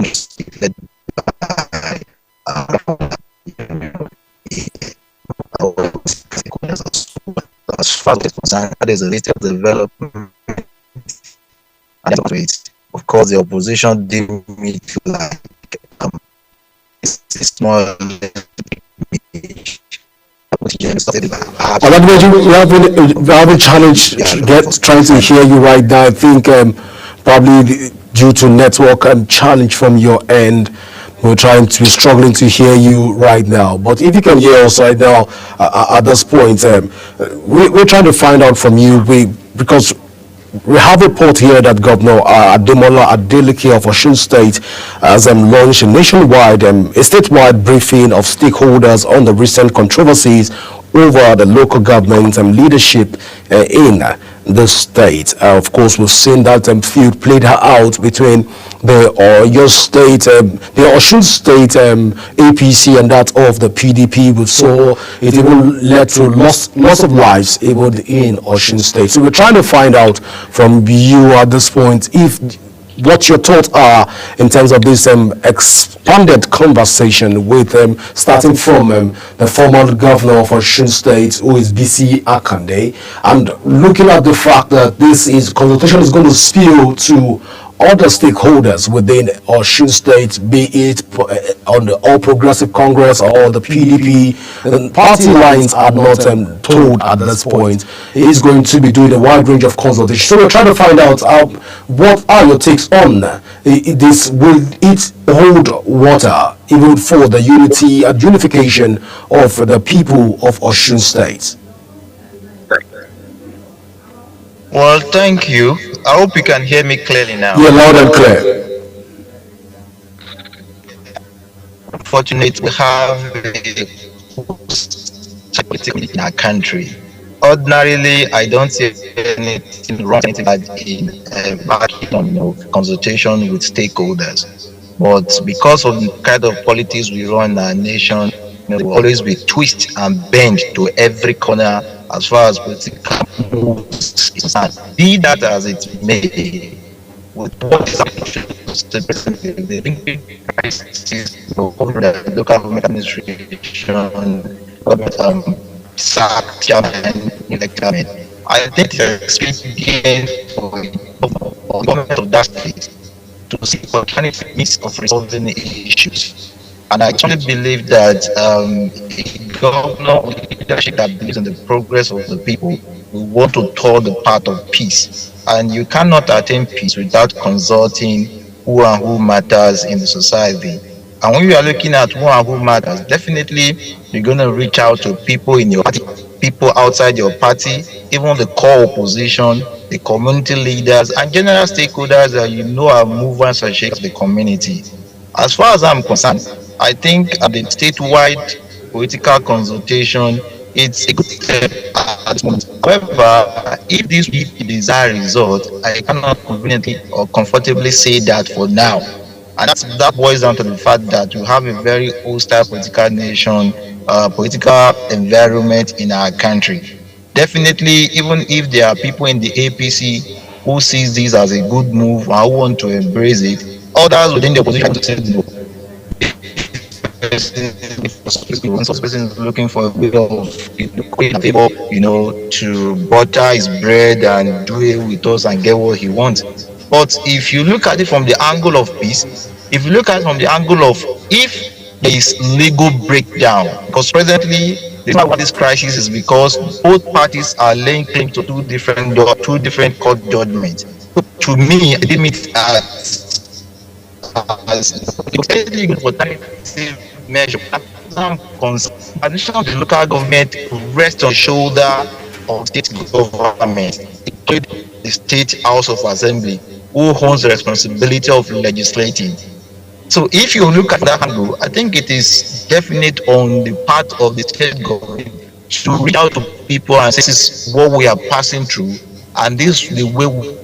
as far as concerned, that is a list of development it. Of course, the opposition didn't meet like it's small. We have a challenge trying to hear you right now. I think probably due to network challenge from your end, we're struggling to hear you right now. But if you can hear us right now at this point, we're trying to find out from you because we have a report here that Governor Ademola Adeleke of Osun State has launched a nationwide, a statewide briefing of stakeholders on the recent controversies over the local government and leadership in the state. Of course, we've seen that feud played out between the Osun State APC and that of the PDP. We saw it even led to loss of lives even in Osun State. So we're trying to find out from you at this point what your thoughts are in terms of this expanded conversation with starting from the former governor of Osun State, who is BC Akande, and looking at the fact that consultation is going to spill to other stakeholders within Osun State, be it on the All Progressive Congress or the PDP. The party lines are not told at this point. He is going to be doing a wide range of consultations. So we're trying to find out what are your takes on this. Will it hold water even for the unity and unification of the people of Osun State? Well, thank you. I hope you can hear me clearly now. Yeah, loud and clear. Fortunate we have a in our country. Ordinarily, I don't see anything wrong in backing on consultation with stakeholders. But because of the kind of politics we run in our nation, there will always be twist and bend to every corner as far as political moves is concerned. Be that as it may, with what is the big crisis over the local government administration, government sack, chairman, elected. I think the experience for the government of that state to seek alternative means of resolving the issues. And I truly believe that a governor or leadership that believes in the progress of the people will want to tour the path of peace. And you cannot attain peace without consulting who and who matters in the society. And when you are looking at who and who matters, definitely you're going to reach out to people in your party, people outside your party, even the core opposition, the community leaders, and general stakeholders that you know are movers and shakers of the community. As far as I'm concerned, I think at the statewide political consultation, it's a good step at this moment. However, if this be the desired result, I cannot conveniently or comfortably say that for now. And that boils down to the fact that we have a very hostile political nation, political environment in our country. Definitely, even if there are people in the APC who sees this as a good move and who want to embrace it, others within the opposition to say no. One person is looking for a bit of people, to butter his bread and do it with us and get what he wants. But if you look at it from the angle of peace, if you look at it from the angle of if there is legal breakdown, because presently the reason why this crisis is because both parties are laying claim to two different court judgments. To me, I deem it as legal for measure. Administration of the local government rests on the shoulder of state government, including the state house of assembly, who owns the responsibility of legislating. So if you look at that angle, I think it is definite on the part of the state government to reach out to people and say this is what we are passing through, and this is the way we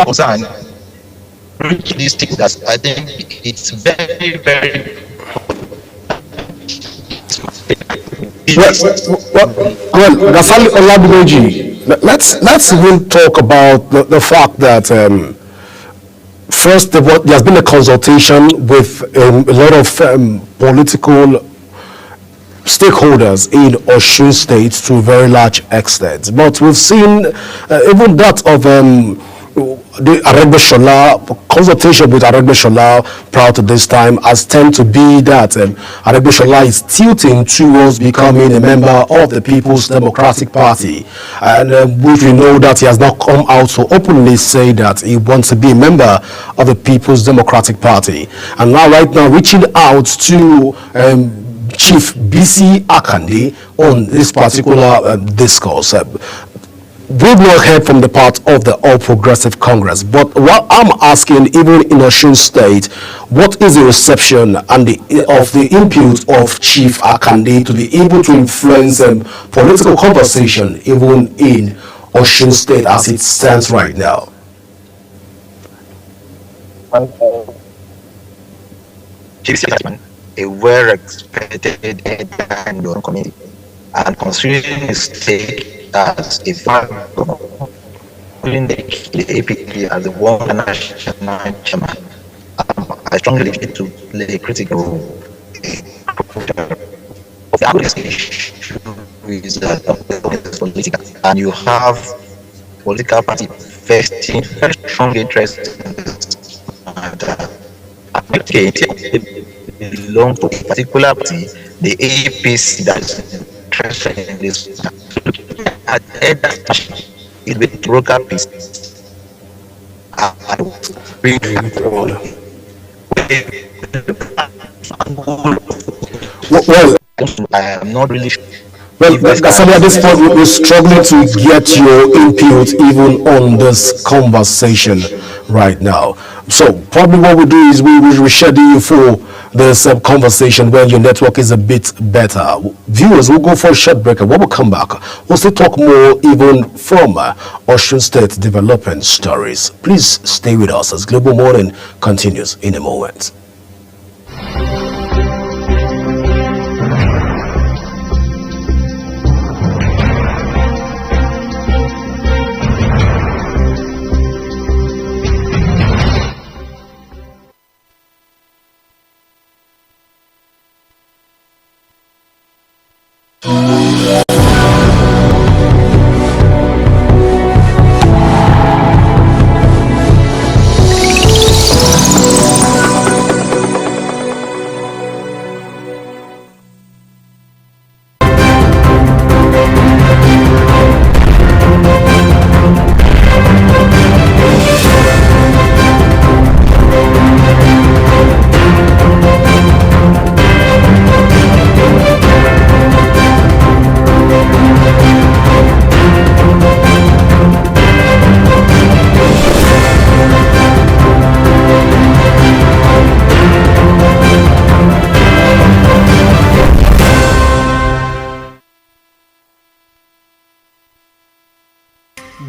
concerned reach these things. That I think it's very, very well, Gasali Olabimeji, let's even talk about the fact that first there's been a consultation with a lot of political stakeholders in Osun State to a very large extent. But we've seen even that of the Aregbesola consultation with Aregbesola prior to this time has tend to be that Aregbesola is tilting towards becoming a member of the People's Democratic Party, and which we know that he has not come out to openly say that he wants to be a member of the People's Democratic Party, and now right now reaching out to Chief BC Akande on this particular discourse. We've not heard from the part of the All Progressive Congress, but what I'm asking, even in Osun State, what is the reception and the input of Chief Akande to be able to influence political conversation even in Osun State as it stands right now? Chief Secretary, a well-respected elder in your community, and considering his stake as a fan of the APP as the one national chairman, I strongly believe to play a critical role of the issue is political, and you have political party vesting very strong interest in this, and belong to a particular party, the APC, that is interested in this. At it will broke up peace. Well, I am not really sure. Well, Gasali, at this point, we're struggling to get your input even on this conversation right now. So probably what we do is we will reschedule you for this conversation when your network is a bit better. Viewers, we'll go for a short break, and when we come back, we'll still talk more even from Osun State development stories. Please stay with us as Global Morning continues in a moment.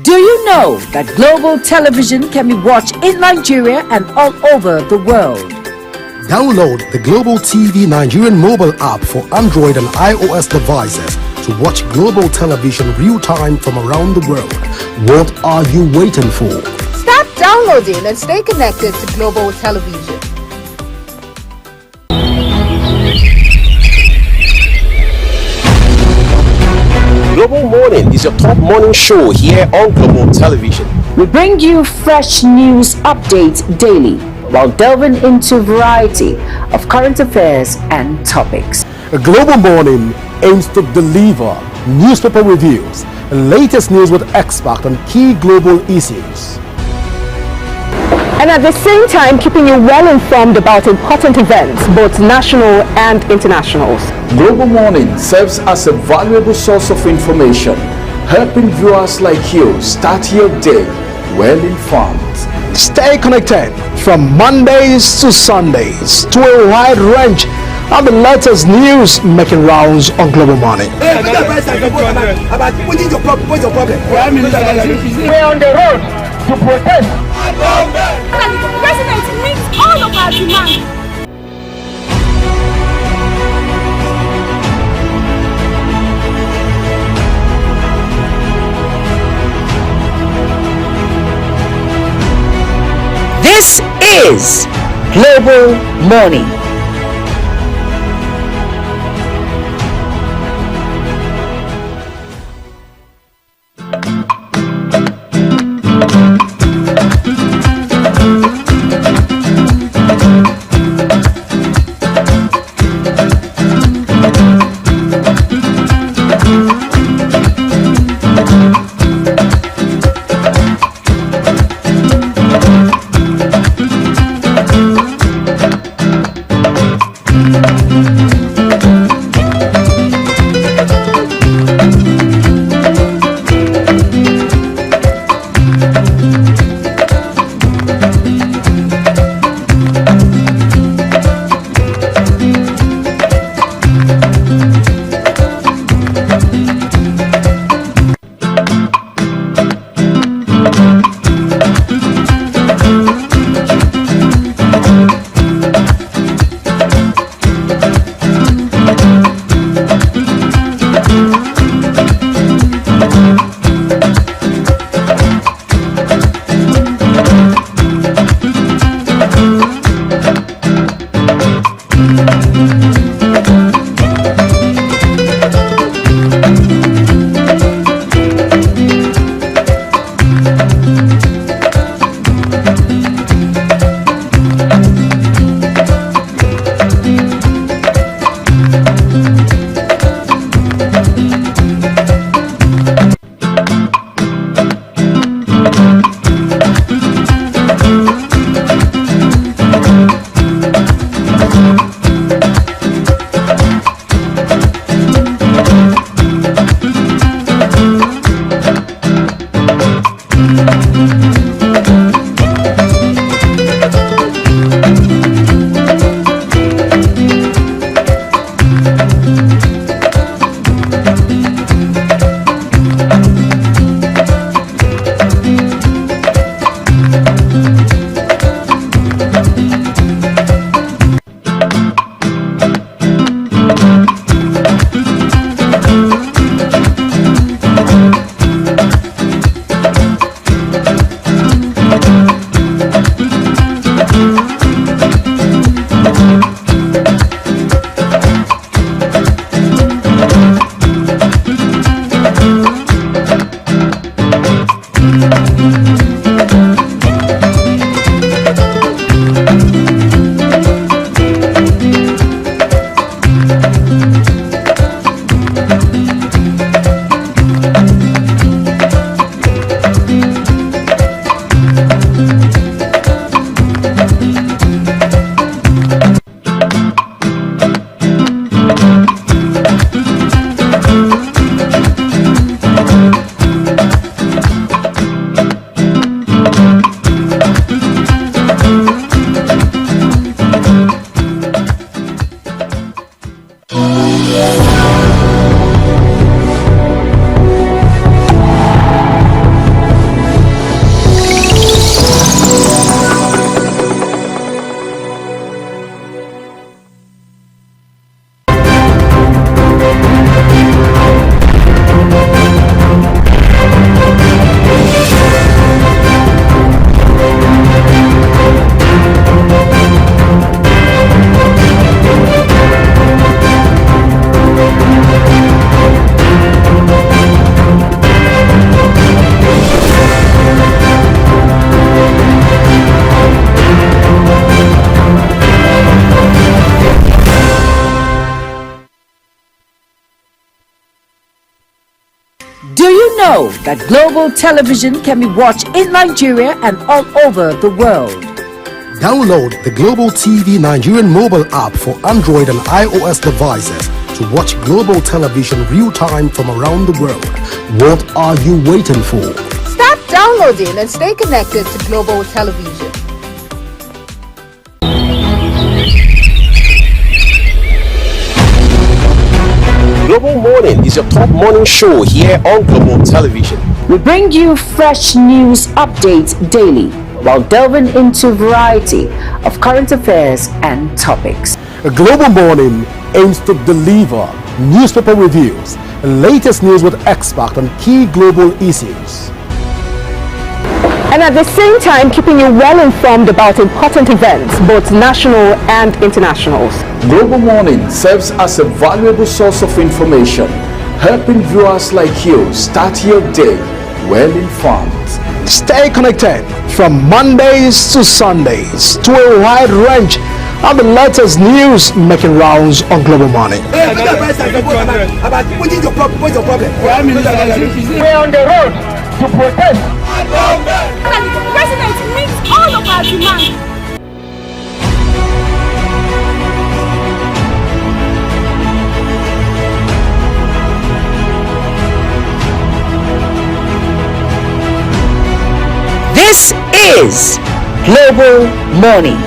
Do you know that global television can be watched in Nigeria and all over the world? Download the Global TV Nigerian mobile app for Android and iOS devices to watch global television real-time from around the world. What are you waiting for? Start downloading and stay connected to global television. Global Morning is your top morning show here on Global Television. We bring you fresh news updates daily while delving into a variety of current affairs and topics. A Global Morning aims to deliver newspaper reviews and latest news with experts on key global issues. And at the same time, keeping you well informed about important events, both national and international. Global Morning serves as a valuable source of information, helping viewers like you start your day well informed. Stay connected from Mondays to Sundays to a wide range of the latest news making rounds on Global Morning. We're on the road to protest. The president meets all of our demands. This is Global Morning. know that Global Television can be watched in Nigeria and all over the world? Download the Global TV Nigerian mobile app for Android and iOS devices to watch Global Television real-time from around the world. What are you waiting for? Start downloading and stay connected to Global Television. Global Morning is your top morning show here on Global Television. We bring you fresh news updates daily while delving into a variety of current affairs and topics. A Global Morning aims to deliver newspaper reviews and latest news with experts on key global issues. And at the same time, keeping you well informed about important events, both national and internationals. Global Morning serves as a valuable source of information, helping viewers like you start your day well informed. Stay connected from Mondays to Sundays to a wide range of the latest news making rounds on Global Morning. We're on the road to protest. The president meets all of our demands. This is Global Morning.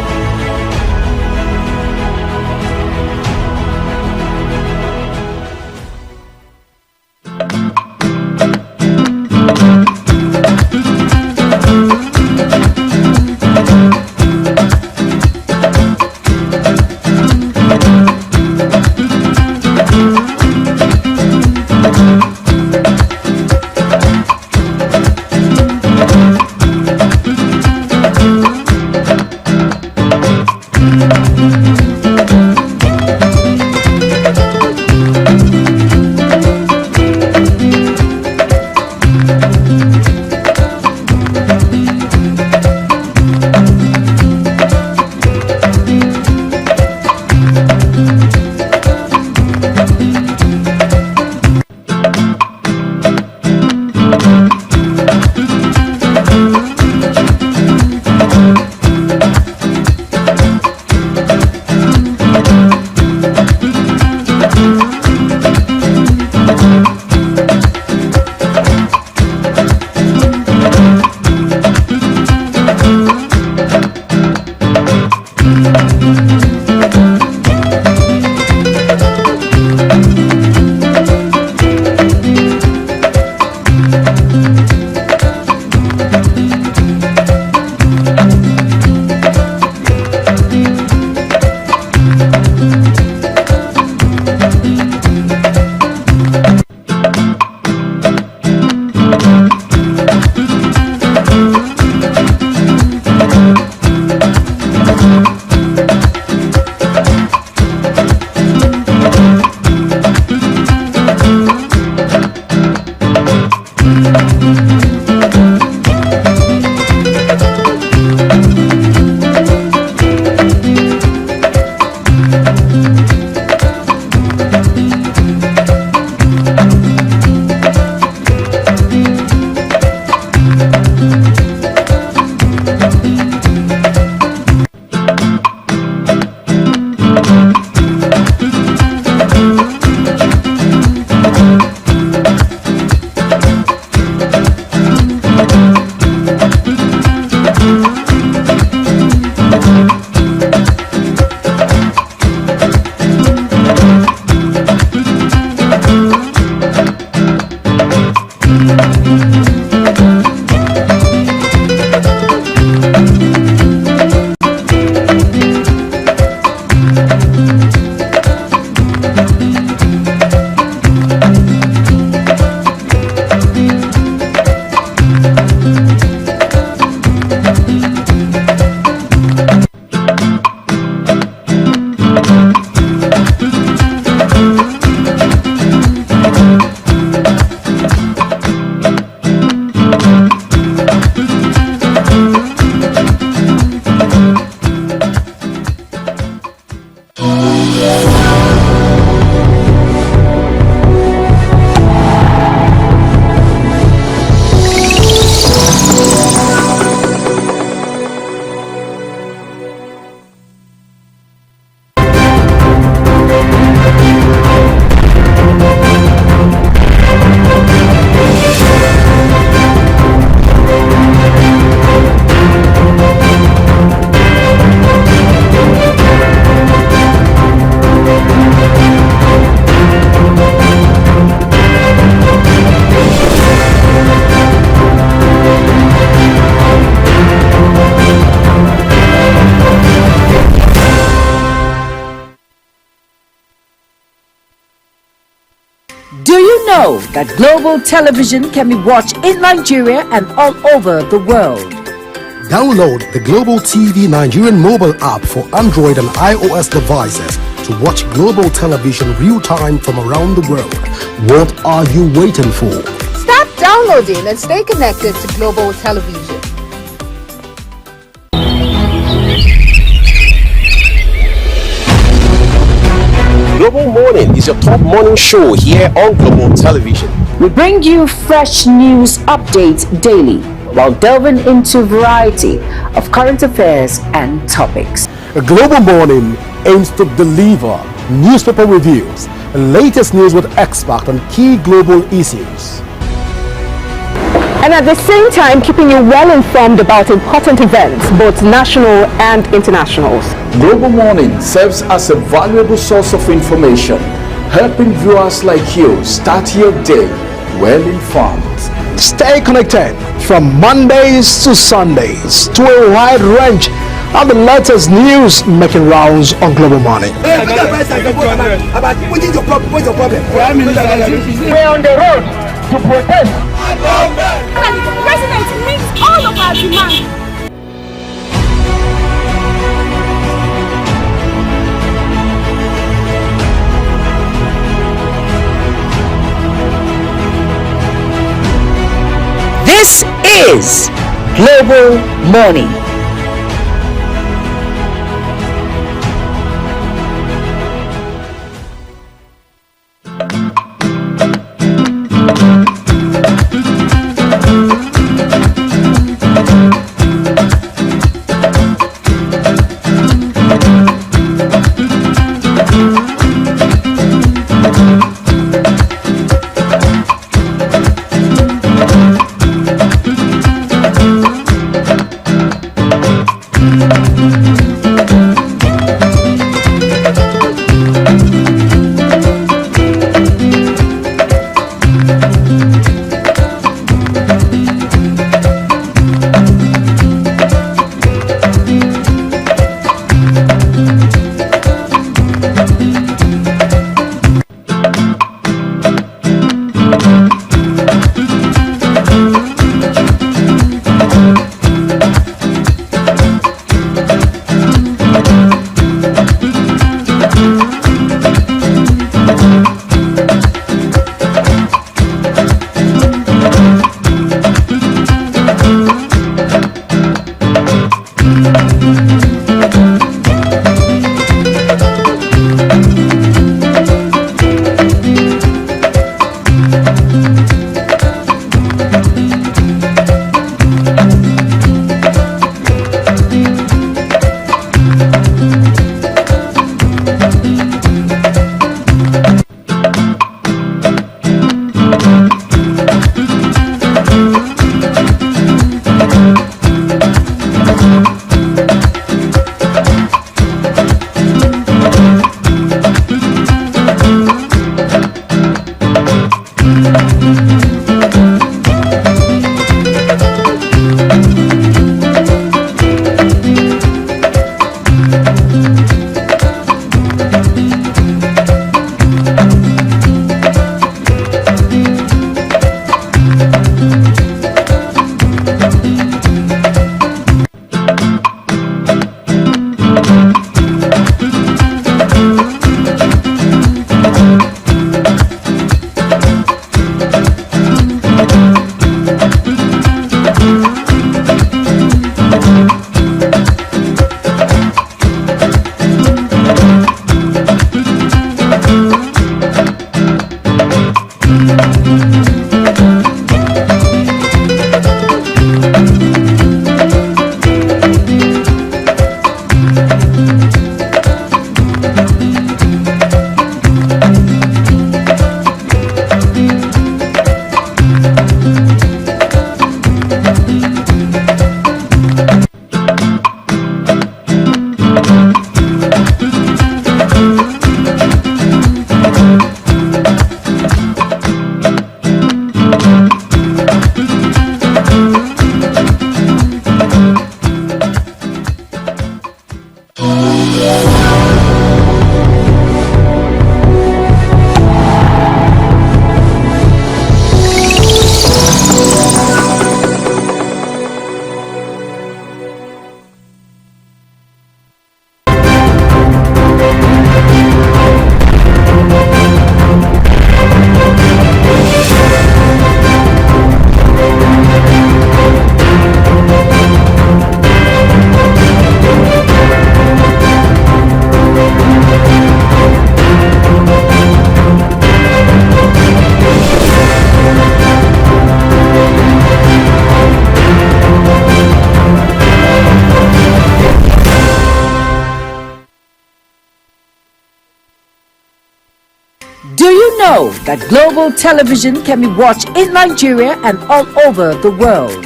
Do you know that Global Television can be watched in Nigeria and all over the world? Download the Global TV Nigerian mobile app for Android and iOS devices to watch Global Television real-time from around the world. What are you waiting for? Start downloading and stay connected to Global Television. Global Morning is your top morning show here on Global Television. We bring you fresh news updates daily while delving into a variety of current affairs and topics. A Global Morning aims to deliver newspaper reviews and latest news with experts on key global issues. And at the same time, keeping you well informed about important events, both national and international. Global Morning serves as a valuable source of information, helping viewers like you start your day well informed. Stay connected from Mondays to Sundays to a wide range of the latest news making rounds on Global Morning. We're on the road to protest. The president meets all of our demands. This is Global Morning. Do you know that global television can be watched in Nigeria and all over the world?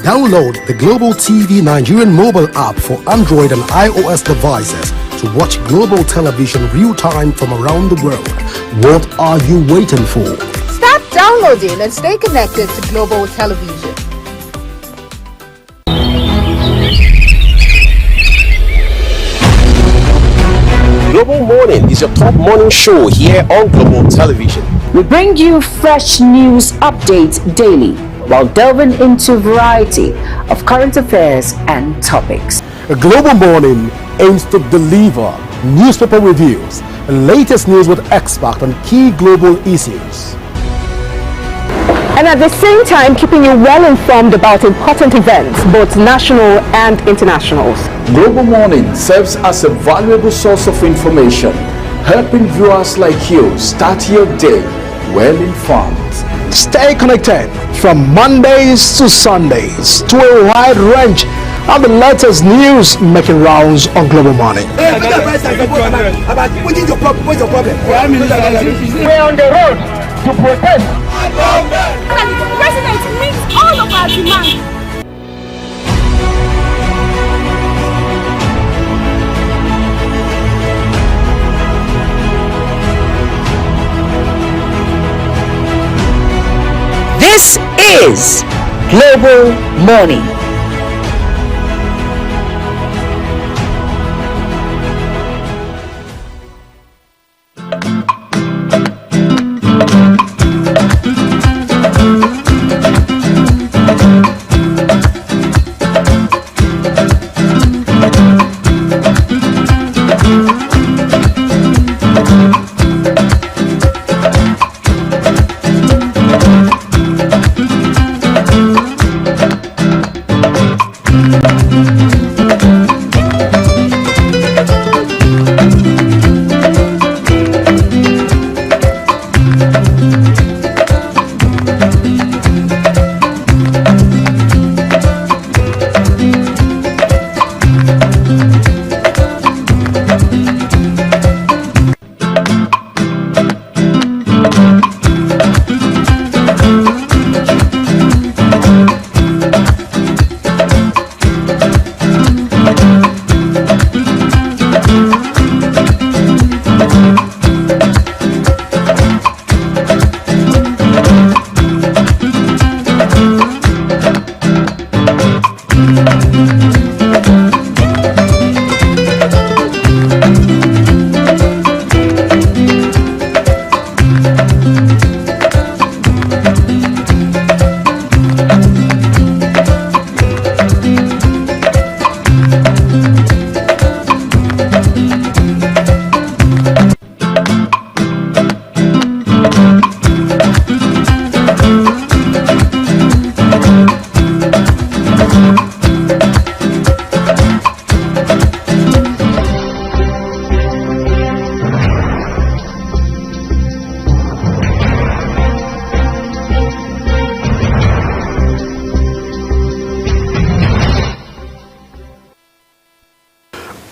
Download the Global TV Nigerian mobile app for Android and iOS devices to watch global television real-time from around the world. What are you waiting for? Start downloading and stay connected to Global Television. Global Morning is your top morning show here on Global Television. We bring you fresh news updates daily while delving into a variety of current affairs and topics. A Global Morning aims to deliver newspaper reviews and latest news with experts on key global issues. And at the same time, keeping you well informed about important events, both national and internationals. Global Morning serves as a valuable source of information, helping viewers like you start your day well informed. Stay connected from Mondays to Sundays to a wide range of the latest news making rounds on Global Morning. We're on the road to protest. The president meets all of our demands. This is Global Morning.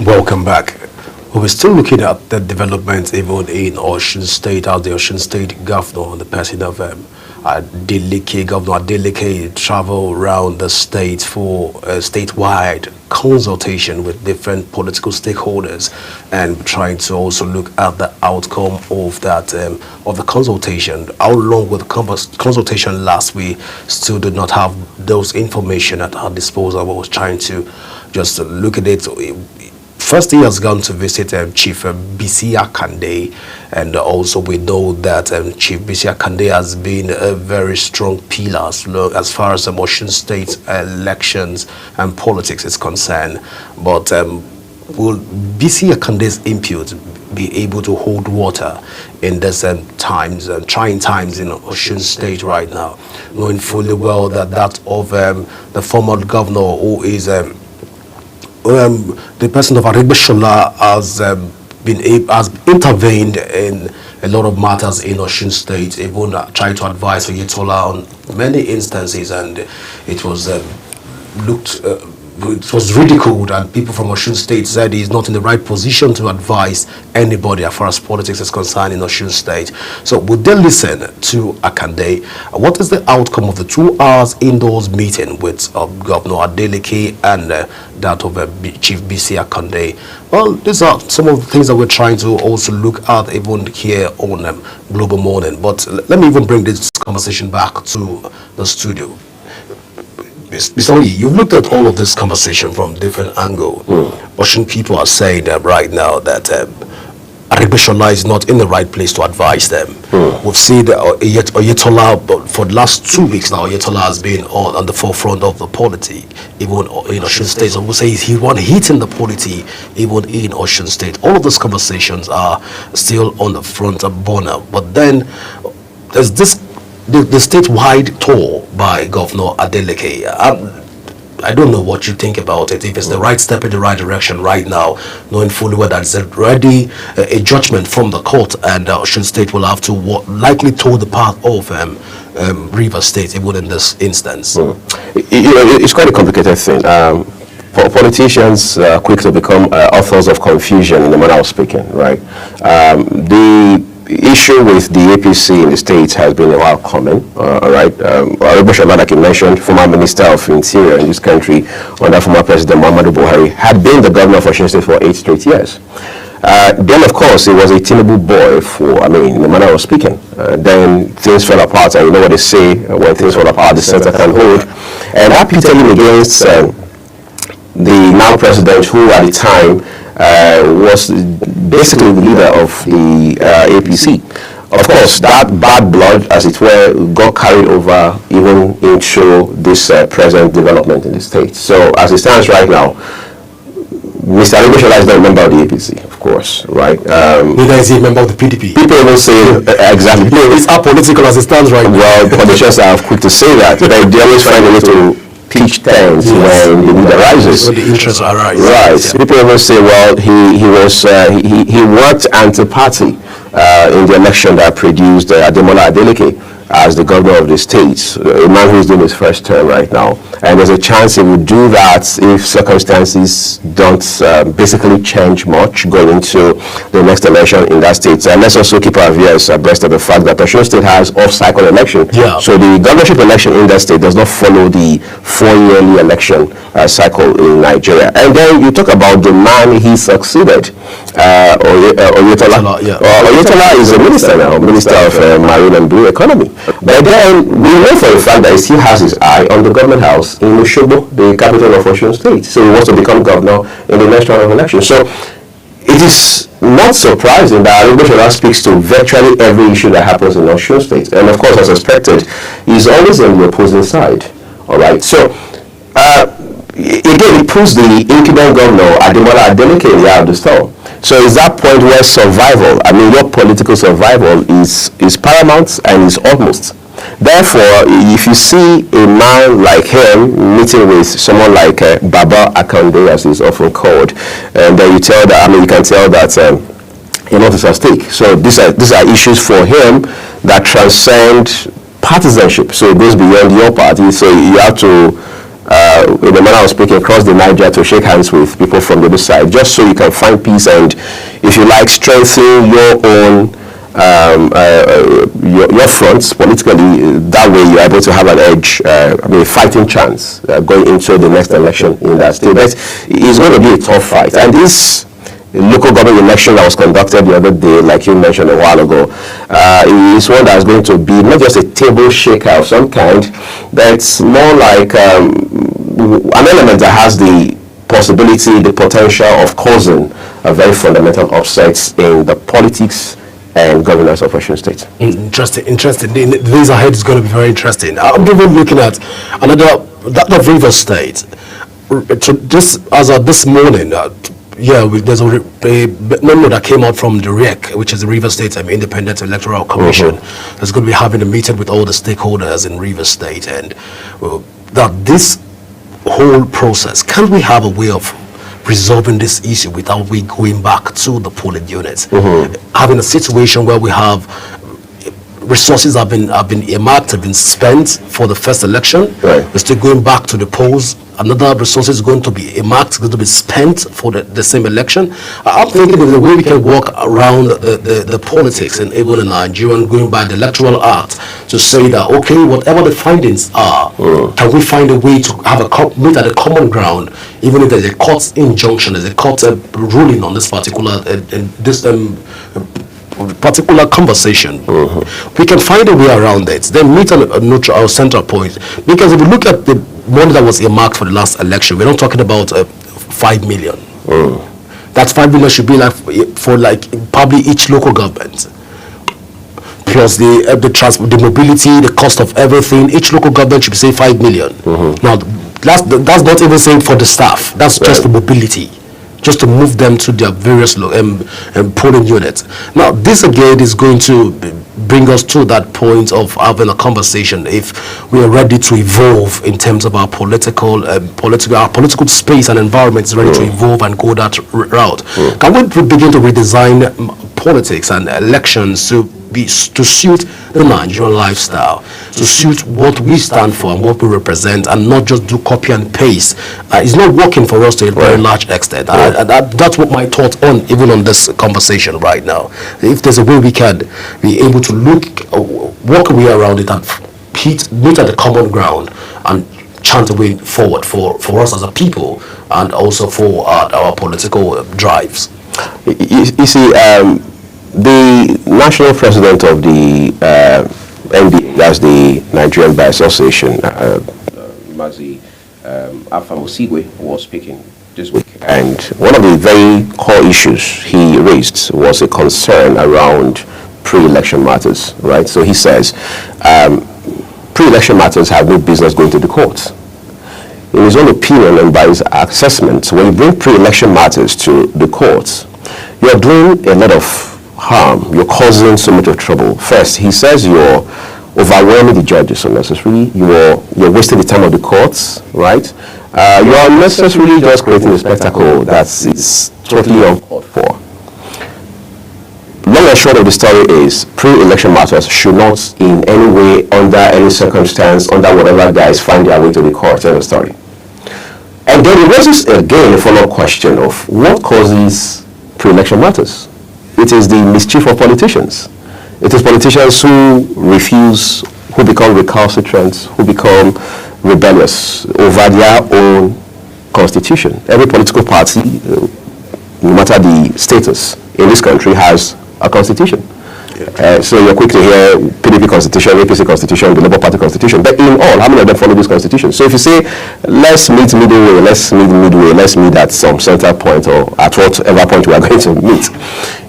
Welcome back. We're still looking at the developments even in Osun State, as the Osun State governor and the person of Adeleke, Governor Adeleke, travel around the state for a statewide consultation with different political stakeholders and trying to also look at the outcome of that of the consultation. How long will the consultation last? We still do not have those information at our disposal. We was trying to just look at it. First, he has gone to visit Chief Bisi Akande, and also we know that Chief Bisi Akande has been a very strong pillar as far as the Osun State elections and politics is concerned. But will Bisi Akande's input be able to hold water in this times, trying times in Osun State right now, knowing fully well that that of the former governor who is the person of Aregbesola has intervened in a lot of matters in Osun State, even trying to advise Oyetola on many instances, and it was looked it was ridiculed, and people from Osun State said he's not in the right position to advise anybody as far as politics is concerned in Osun State. So would they listen to Akande? What is the outcome of the 2 hours indoors meeting with Governor Adeleke and that of Chief BC Akande? Well, these are some of the things that we're trying to also look at even here on Global Morning. But let me even bring this conversation back to the studio. Mr. Oyi, you've looked at all of this conversation from different angles. Osun people are saying right now that Aregbesola is not in the right place to advise them. We've seen Oyetola, for the last 2 weeks now, Oyetola has been on the forefront of the polity, even in Osun State. So we'll say he won hitting the polity even in Osun State. All of those conversations are still on the front burner. But then there's this the statewide tour by Governor Adeleke. I don't know what you think about it, if it's the right step in the right direction right now, knowing fully well that it's already a judgment from the court, and Osun State will have to likely toe the path of Rivers State, even in this instance. It's quite a complicated thing. Politicians are quick to become authors of confusion in the manner of speaking, right? The issue with the APC in the States has been a while coming, right? Aregbesola, like you mentioned, former Minister of Interior in this country under former President Muhammadu Buhari, had been the governor of Osun State for 8 straight years. Then, of course, he was a Tinubu boy in the manner of speaking. Then things fell apart, and you know what they say, when things fall apart, the center can hold. And that pitted him against the now president, who at the time was basically the leader of the APC. Of course, that bad blood, as it were, got carried over even into this present development in the state. So, as it stands right now, Mr. Aregbesola is not a member of the APC, of course, right? Neither is he a member of the PDP. People even say, exactly. It's apolitical as it stands right now. Well, politicians are quick to say that. They always find a way to pitch tents when the need arises. When the interests arise. Right. Yeah. People even say, well, he worked anti-party in the election that produced Ademola Adeleke as the governor of the state, a man who is doing his first term right now. And there's a chance he would do that if circumstances don't basically change much going into the next election in that state. And let's also keep our viewers abreast of the fact that Osun State has off-cycle election. Yeah. So the governorship election in that state does not follow the 4-yearly election cycle in Nigeria. And then you talk about the man he succeeded, Oyetola. Oyetola is a minister now, Minister of Marine and Blue Economy. But then we know for a fact that he still has his eye on the government house in Osogbo, the capital of Osun State. So he wants to become governor in the next round of elections. So it is not surprising that Aregbesola speaks to virtually every issue that happens in Osun State. And of course, as expected, he's always on the opposing side. All right. So again, it proves the incumbent governor, Ademola Adeleke, in the eye of the storm. So it's that point where survival, your political survival is paramount and is utmost. Therefore, if you see a man like him meeting with someone like Baba Akande, as he's often called, and then you tell that, you can tell that a lot is at stake. So these are issues for him that transcend partisanship. So it goes beyond your party. So you have to, in the manner of speaking, across the Niger to shake hands with people from the other side, just so you can find peace and, if you like, strengthen your own your fronts politically. That way you're able to have an edge, a fighting chance going into the next election in that state. But it's going to be a tough fight. And this local government election that was conducted the other day, like you mentioned a while ago, is one that's going to be not just a table shaker of some kind, but it's more like an element that has the possibility, the potential of causing a very fundamental upsets in the politics and governance of Osun State. Interesting. The days ahead is going to be very interesting. I'm even looking at that of Rivers State. Just as of this morning, there's a memo that came out from the REC, which is the Rivers State Independent Electoral Commission. That's going to be having a meeting with all the stakeholders in Rivers State, and that this whole process, can we have a way of resolving this issue without we going back to the polling units? Having a situation where we have resources have been earmarked, have been spent for the first election. Right. We're still going back to the polls. Another resource is going to be earmarked, going to be spent for the same election. I'm thinking of the way we can walk around the politics and even in Nigeria, and going by the Electoral Act to say that, okay, whatever the findings are, can we find a way to have meet at a common ground, even if there's a court injunction, there's a court ruling on this particular particular conversation. We can find a way around it, then meet at a neutral or central point. Because if you look at the money that was earmarked for the last election, we're not talking about 5 million. That 5 million should be like for probably each local government, plus the mobility, the cost of everything. Each local government should be say 5 million. Now that's not even saying for the staff. That's just the mobility, just to move them to their various polling units. Now, this again is going to bring us to that point of having a conversation if we are ready to evolve in terms of our political space and environment is ready to evolve and go that route. Can we begin to redesign politics and elections to suit the Nigerian lifestyle, to suit what we stand for and what we represent, and not just do copy and paste? It's not working for us to a very large extent. That's what my thoughts on even on this conversation right now. If there's a way we can be able to walk away around it and meet at the common ground and chant a way forward for us as a people and also for our political drives. You see, the national president of the ND, that's the Nigerian Bar Association, Mazi Afamosigwe, was speaking this week, and one of the very core issues he raised was a concern around pre-election matters, right? So he says pre-election matters have no business going to the courts. In his own opinion and by his assessment, when you bring pre-election matters to the courts, you're doing a lot of harm. You're causing so much of trouble. First, he says you're overwhelming the judges unnecessarily. You're wasting the time of the courts, right? You're unnecessarily just creating a spectacle that's totally uncalled for. Long and short of the story is pre-election matters should not in any way, under any circumstance, under whatever guise, find their way to the court. End of story. And then it raises again a follow-up question of what causes pre-election matters. It is the mischief of politicians. It is politicians who refuse, who become recalcitrant, who become rebellious over their own constitution. Every political party, no matter the status in this country, has a constitution. So you're quick to hear PDP constitution, APC constitution, the Labour Party constitution. But in all, how many of them follow this constitution? So if you say, let's meet midway, let's meet at some central point or at whatever point we are going to meet.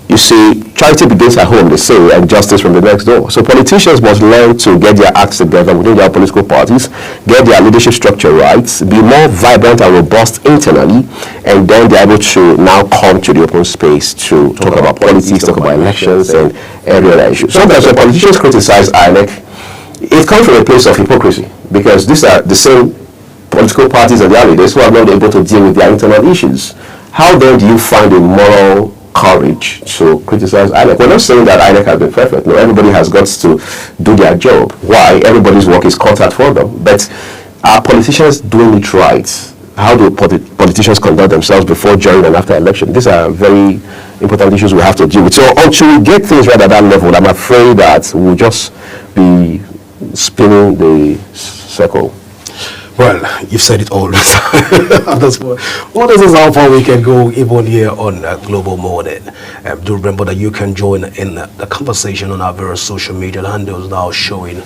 You see, charity begins at home, they say, and justice from the next door. So politicians must learn to get their acts together within their political parties, get their leadership structure right, be more vibrant and robust internally, and then they're able to now come to the open space to talk about politics, talk about elections, and every other issue. Sometimes when politicians criticize INEC, it comes from a place of hypocrisy, because these are the same political parties and their leaders who are not able to deal with their internal issues. How then do you find a moral courage to criticize INEC? We're not saying that INEC has been perfect. No, everybody has got to do their job. Why? Everybody's work is cut out for them. But are politicians doing it right? How do politicians conduct themselves before, during, and after election? These are very important issues we have to deal with. So until we get things right at that level, I'm afraid that we'll just be spinning the circle. Well, you've said it all. This is how far we can go even here on Global Morning. Do remember that you can join in the conversation on our various social media handles now showing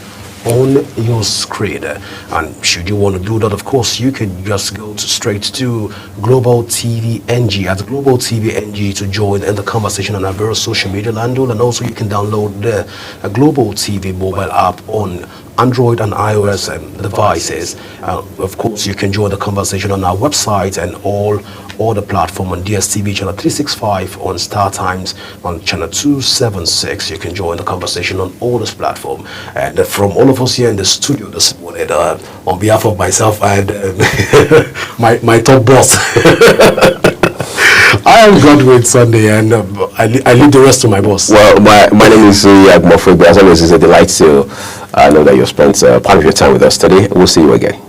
on your screen. And should you want to do that, of course, you can just go straight to Global TV NG at Global TV NG to join in the conversation on our various social media handle. And also you can download the Global TV mobile app on Android and iOS devices. Of course, you can join the conversation on our website and all the platform on DSTV channel 365, on Star Times on channel 276. You can join the conversation on all this platform. And from all of us here in the studio this morning, on behalf of myself and my top boss, I I'm Godwin Sunday, and I leave the rest to my boss. Well, my name is Yag Mofwebe. As always, it's a delight to know that you spent part of your time with us today. We'll see you again.